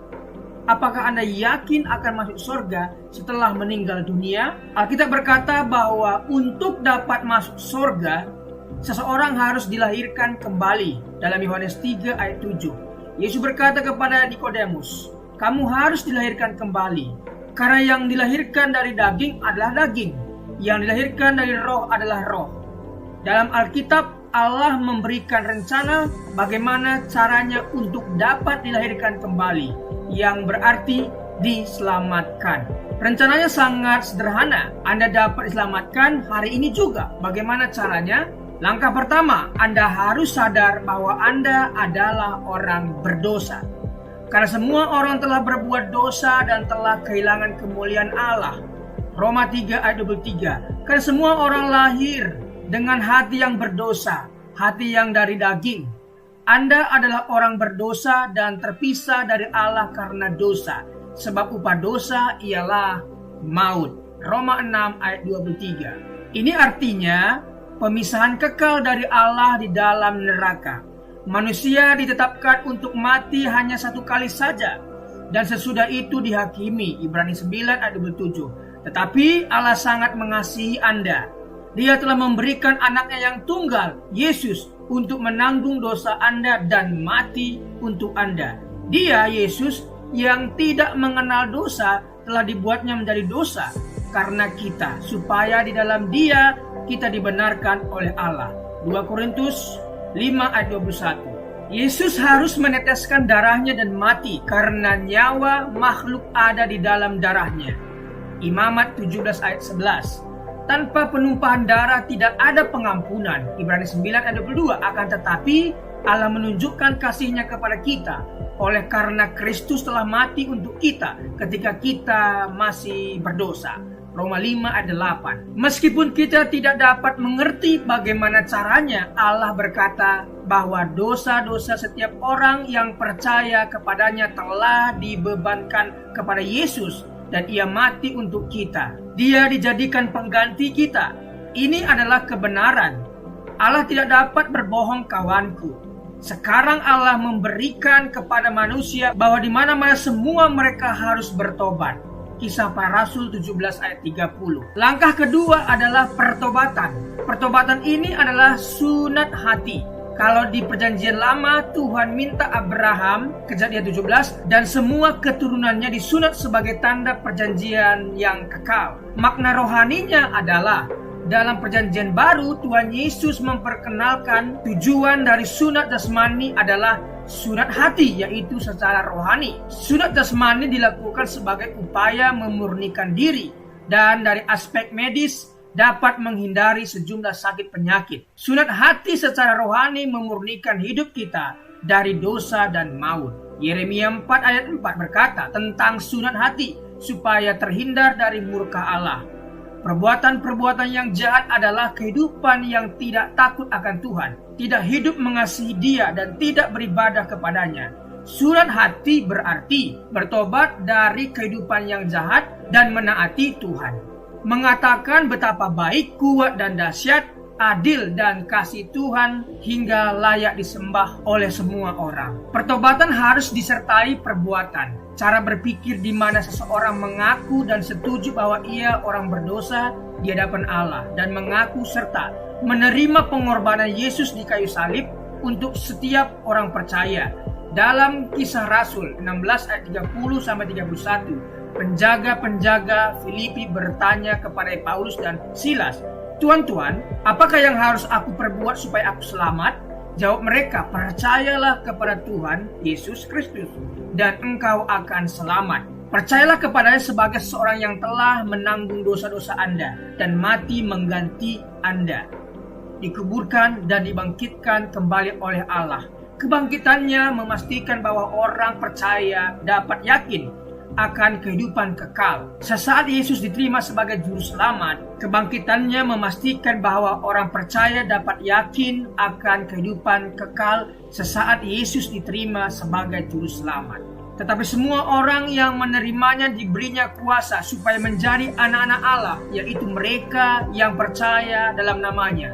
Apakah Anda yakin akan masuk surga setelah meninggal dunia? Alkitab berkata bahwa untuk dapat masuk surga, seseorang harus dilahirkan kembali. Dalam Yohanes 3 ayat 7. Yesus berkata kepada Nikodemus, kamu harus dilahirkan kembali. Karena yang dilahirkan dari daging adalah daging, yang dilahirkan dari roh adalah roh. Dalam Alkitab, Allah memberikan rencana bagaimana caranya untuk dapat dilahirkan kembali, yang berarti diselamatkan. Rencananya sangat sederhana. Anda dapat diselamatkan hari ini juga. Bagaimana caranya? Langkah pertama, Anda harus sadar bahwa Anda adalah orang berdosa. Karena semua orang telah berbuat dosa dan telah kehilangan kemuliaan Allah. Roma 3 ayat 23. Karena semua orang lahir dengan hati yang berdosa, hati yang dari daging. Anda adalah orang berdosa dan terpisah dari Allah karena dosa. Sebab upah dosa ialah maut. Roma 6 ayat 23. Ini artinya pemisahan kekal dari Allah di dalam neraka. Manusia ditetapkan untuk mati hanya satu kali saja, dan sesudah itu dihakimi. Ibrani 9 ayat 27. Tetapi Allah sangat mengasihi Anda. Dia telah memberikan anaknya yang tunggal, Yesus, untuk menanggung dosa Anda dan mati untuk Anda. Dia, Yesus, yang tidak mengenal dosa, telah dibuatnya menjadi dosa karena kita, supaya di dalam Dia kita dibenarkan oleh Allah. 2 Korintus 5 ayat 21. Yesus harus meneteskan darahnya dan mati karena nyawa makhluk ada di dalam darahnya. Imamat 17 ayat 11. Tanpa penumpahan darah tidak ada pengampunan. Ibrani 9 ayat 22. Akan tetapi Allah menunjukkan kasih-Nya kepada kita oleh karena Kristus telah mati untuk kita ketika kita masih berdosa. Roma 5 ayat 8. Meskipun kita tidak dapat mengerti bagaimana caranya, Allah berkata bahwa dosa-dosa setiap orang yang percaya kepadanya telah dibebankan kepada Yesus dan Ia mati untuk kita. Dia dijadikan pengganti kita. Ini adalah kebenaran. Allah tidak dapat berbohong, kawanku. Sekarang Allah memberikan kepada manusia bahwa di mana-mana semua mereka harus bertobat. Kisah Para Rasul 17 ayat 30. Langkah kedua adalah pertobatan. Pertobatan ini adalah sunat hati. Kalau di perjanjian lama Tuhan minta Abraham, Kejadian 17, dan semua keturunannya disunat sebagai tanda perjanjian yang kekal. Makna rohaninya adalah dalam perjanjian baru Tuhan Yesus memperkenalkan tujuan dari sunat jasmani adalah sunat hati, yaitu secara rohani. Sunat jasmani dilakukan sebagai upaya memurnikan diri dan dari aspek medis dapat menghindari sejumlah sakit penyakit. Sunat hati secara rohani memurnikan hidup kita dari dosa dan maut. Yeremia 4 ayat 4 berkata tentang sunat hati supaya terhindar dari murka Allah. Perbuatan-perbuatan yang jahat adalah kehidupan yang tidak takut akan Tuhan, tidak hidup mengasihi Dia dan tidak beribadah kepadanya. Sunat hati berarti bertobat dari kehidupan yang jahat dan menaati Tuhan. Mengatakan betapa baik, kuat dan dahsyat, adil dan kasih Tuhan hingga layak disembah oleh semua orang. Pertobatan harus disertai perbuatan. Cara berpikir di mana seseorang mengaku dan setuju bahwa ia orang berdosa di hadapan Allah dan mengaku serta menerima pengorbanan Yesus di kayu salib untuk setiap orang percaya. Dalam Kisah Rasul 16 ayat 30-31, penjaga-penjaga Filipi bertanya kepada Paulus dan Silas, "Tuan-tuan, apakah yang harus aku perbuat supaya aku selamat?" Jawab mereka, "Percayalah kepada Tuhan Yesus Kristus dan engkau akan selamat, Percayalah kepadanya sebagai seorang yang telah menanggung dosa-dosa Anda dan mati mengganti Anda, dikuburkan dan dibangkitkan kembali oleh Allah. Kebangkitannya memastikan bahwa orang percaya dapat yakin akan kehidupan kekal. Sesaat Yesus diterima sebagai juru selamat, kebangkitannya memastikan bahwa orang percaya dapat yakin akan kehidupan kekal sesaat Yesus diterima sebagai juru selamat. Tetapi semua orang yang menerimanya diberinya kuasa supaya menjadi anak-anak Allah, yaitu mereka yang percaya dalam namanya.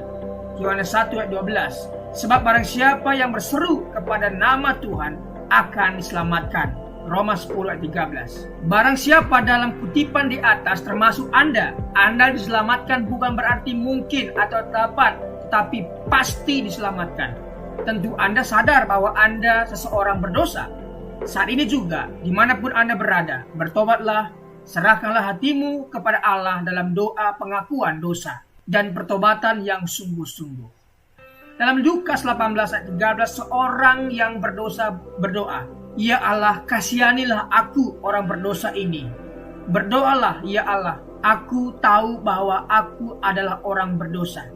Yohanes 1 ayat 12. Sebab barang siapa yang berseru kepada nama Tuhan akan diselamatkan. Roma 10 ayat 13. Barang siapa dalam kutipan di atas termasuk Anda diselamatkan bukan berarti mungkin atau dapat, tetapi pasti diselamatkan. Tentu Anda sadar bahwa Anda seseorang berdosa. Saat ini juga, dimanapun Anda berada, bertobatlah, serahkanlah hatimu kepada Allah dalam doa pengakuan dosa dan pertobatan yang sungguh-sungguh. Dalam Lukas 18 ayat 13, seorang yang berdosa berdoa, "Ya Allah, kasihanilah aku orang berdosa ini." Berdoalah, "Ya Allah, aku tahu bahwa aku adalah orang berdosa.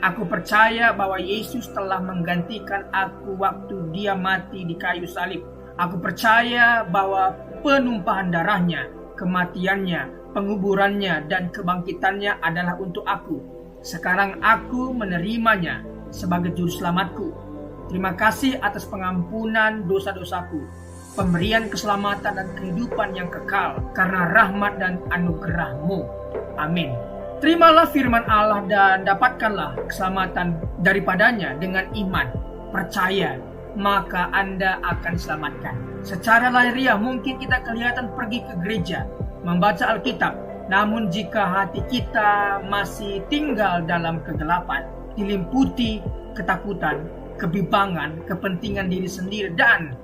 Aku percaya bahwa Yesus telah menggantikan aku waktu dia mati di kayu salib. Aku percaya bahwa penumpahan darahnya, kematiannya, penguburannya, dan kebangkitannya adalah untuk aku. Sekarang aku menerimanya sebagai juru selamatku. Terima kasih atas pengampunan dosa-dosaku, pemberian keselamatan dan kehidupan yang kekal karena rahmat dan anugerah-Mu. Amin." Terimalah firman Allah dan dapatkanlah keselamatan daripadanya dengan iman. Percaya, maka Anda akan diselamatkan. Secara lahiriah mungkin kita kelihatan pergi ke gereja, membaca Alkitab, namun jika hati kita masih tinggal dalam kegelapan, dilimputi ketakutan, kebimbangan, kepentingan diri sendiri, dan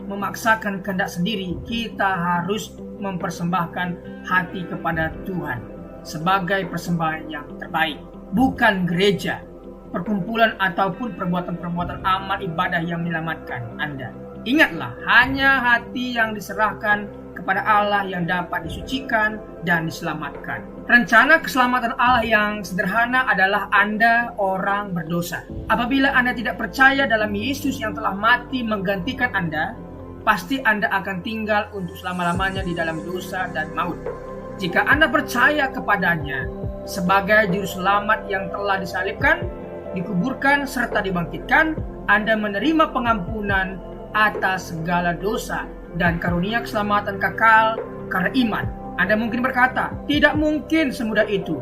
memaksakan kehendak sendiri, kita harus mempersembahkan hati kepada Tuhan sebagai persembahan yang terbaik. Bukan gereja, perkumpulan, ataupun perbuatan-perbuatan amal ibadah yang menyelamatkan Anda. Ingatlah, hanya hati yang diserahkan kepada Allah yang dapat disucikan dan diselamatkan. Rencana keselamatan Allah yang sederhana adalah Anda orang berdosa. Apabila Anda tidak percaya dalam Yesus yang telah mati menggantikan Anda, pasti Anda akan tinggal untuk selama-lamanya di dalam dosa dan maut. Jika Anda percaya kepadanya sebagai juru selamat yang telah disalibkan, dikuburkan, serta dibangkitkan, Anda menerima pengampunan atas segala dosa dan karunia keselamatan kekal karena iman. Anda mungkin berkata, "Tidak mungkin semudah itu."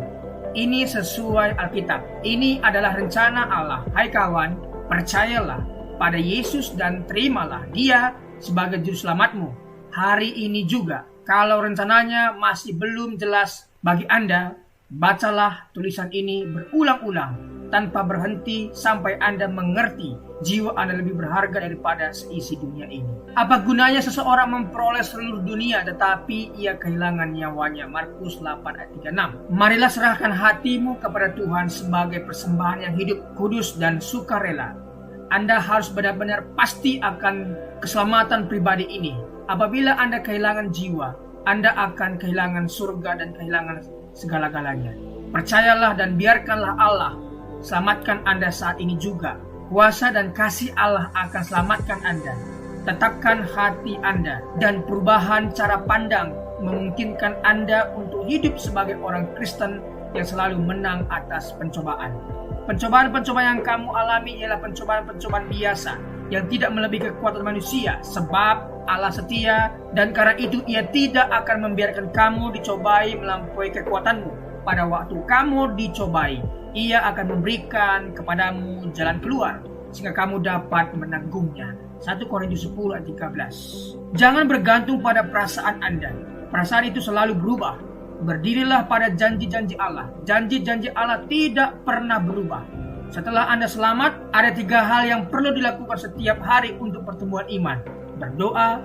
Ini sesuai Alkitab. Ini adalah rencana Allah. Hai kawan, percayalah pada Yesus dan terimalah Dia sebagai juru selamatmu. Hari ini juga, kalau rencananya masih belum jelas bagi Anda, bacalah tulisan ini berulang-ulang tanpa berhenti sampai Anda mengerti jiwa Anda lebih berharga daripada seisi dunia ini. Apa gunanya seseorang memperoleh seluruh dunia tetapi ia kehilangan nyawanya? Markus 8 ayat 36. Marilah serahkan hatimu kepada Tuhan sebagai persembahan yang hidup, kudus, dan sukarela. Anda harus benar-benar pasti akan keselamatan pribadi ini. Apabila Anda kehilangan jiwa, Anda akan kehilangan surga dan kehilangan segala-galanya. Percayalah dan biarkanlah Allah selamatkan Anda saat ini juga. Kuasa dan kasih Allah akan selamatkan Anda. Tetapkan hati Anda dan perubahan cara pandang memungkinkan Anda untuk hidup sebagai orang Kristen yang selalu menang atas pencobaan. Pencobaan-pencobaan yang kamu alami ialah pencobaan-pencobaan biasa yang tidak melebihi kekuatan manusia, sebab Allah setia dan karena itu Ia tidak akan membiarkan kamu dicobai melampaui kekuatanmu. Pada waktu kamu dicobai, Ia akan memberikan kepadamu jalan keluar sehingga kamu dapat menanggungnya. 1 Korintus 10 ayat 13. Jangan bergantung pada perasaan Anda. Perasaan itu selalu berubah. Berdirilah pada janji-janji Allah. Janji-janji Allah tidak pernah berubah. Setelah Anda selamat, ada 3 hal yang perlu dilakukan setiap hari untuk pertumbuhan iman. Berdoa,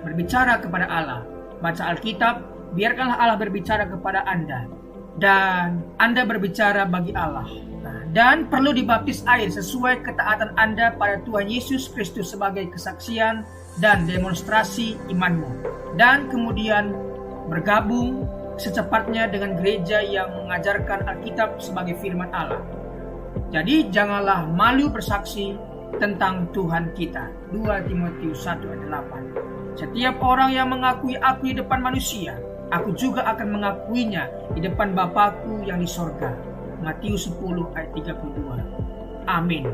berbicara kepada Allah, baca Alkitab, biarkanlah Allah berbicara kepada Anda, dan Anda berbicara bagi Allah. Dan perlu dibaptis air sesuai ketaatan Anda pada Tuhan Yesus Kristus sebagai kesaksian dan demonstrasi imanmu. Dan kemudian bergabung secepatnya dengan gereja yang mengajarkan Alkitab sebagai firman Allah. Jadi janganlah malu bersaksi tentang Tuhan kita. 2 Timotius 1 ayat 8. Setiap orang yang mengakui aku di depan manusia, aku juga akan mengakuinya di depan Bapakku yang di sorga. Matius 10 ayat 32. Amin.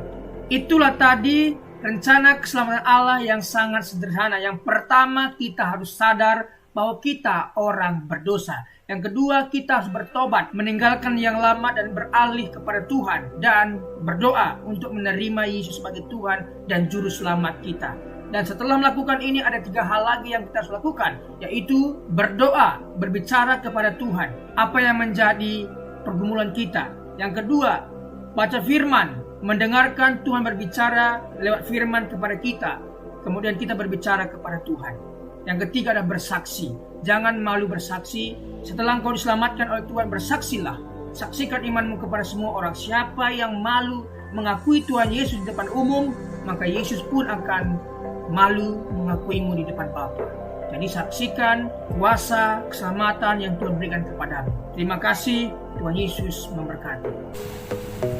Itulah tadi rencana keselamatan Allah yang sangat sederhana. Yang pertama, kita harus sadar bahwa kita orang berdosa. Yang kedua, kita harus bertobat, meninggalkan yang lama dan beralih kepada Tuhan, dan berdoa untuk menerima Yesus sebagai Tuhan dan Juru Selamat kita. Dan setelah melakukan ini, ada 3 hal lagi yang kita harus lakukan, yaitu berdoa, berbicara kepada Tuhan apa yang menjadi pergumulan kita. Yang kedua, baca firman, mendengarkan Tuhan berbicara lewat firman kepada kita. Kemudian kita berbicara kepada Tuhan. Yang ketiga adalah bersaksi. Jangan malu bersaksi. Setelah engkau diselamatkan oleh Tuhan, bersaksilah. Saksikan imanmu kepada semua orang. Siapa yang malu mengakui Tuhan Yesus di depan umum, maka Yesus pun akan malu mengakuimu di depan Bapa. Jadi saksikan kuasa keselamatan yang Tuhan berikan kepadamu. Terima kasih. Tuhan Yesus memberkati.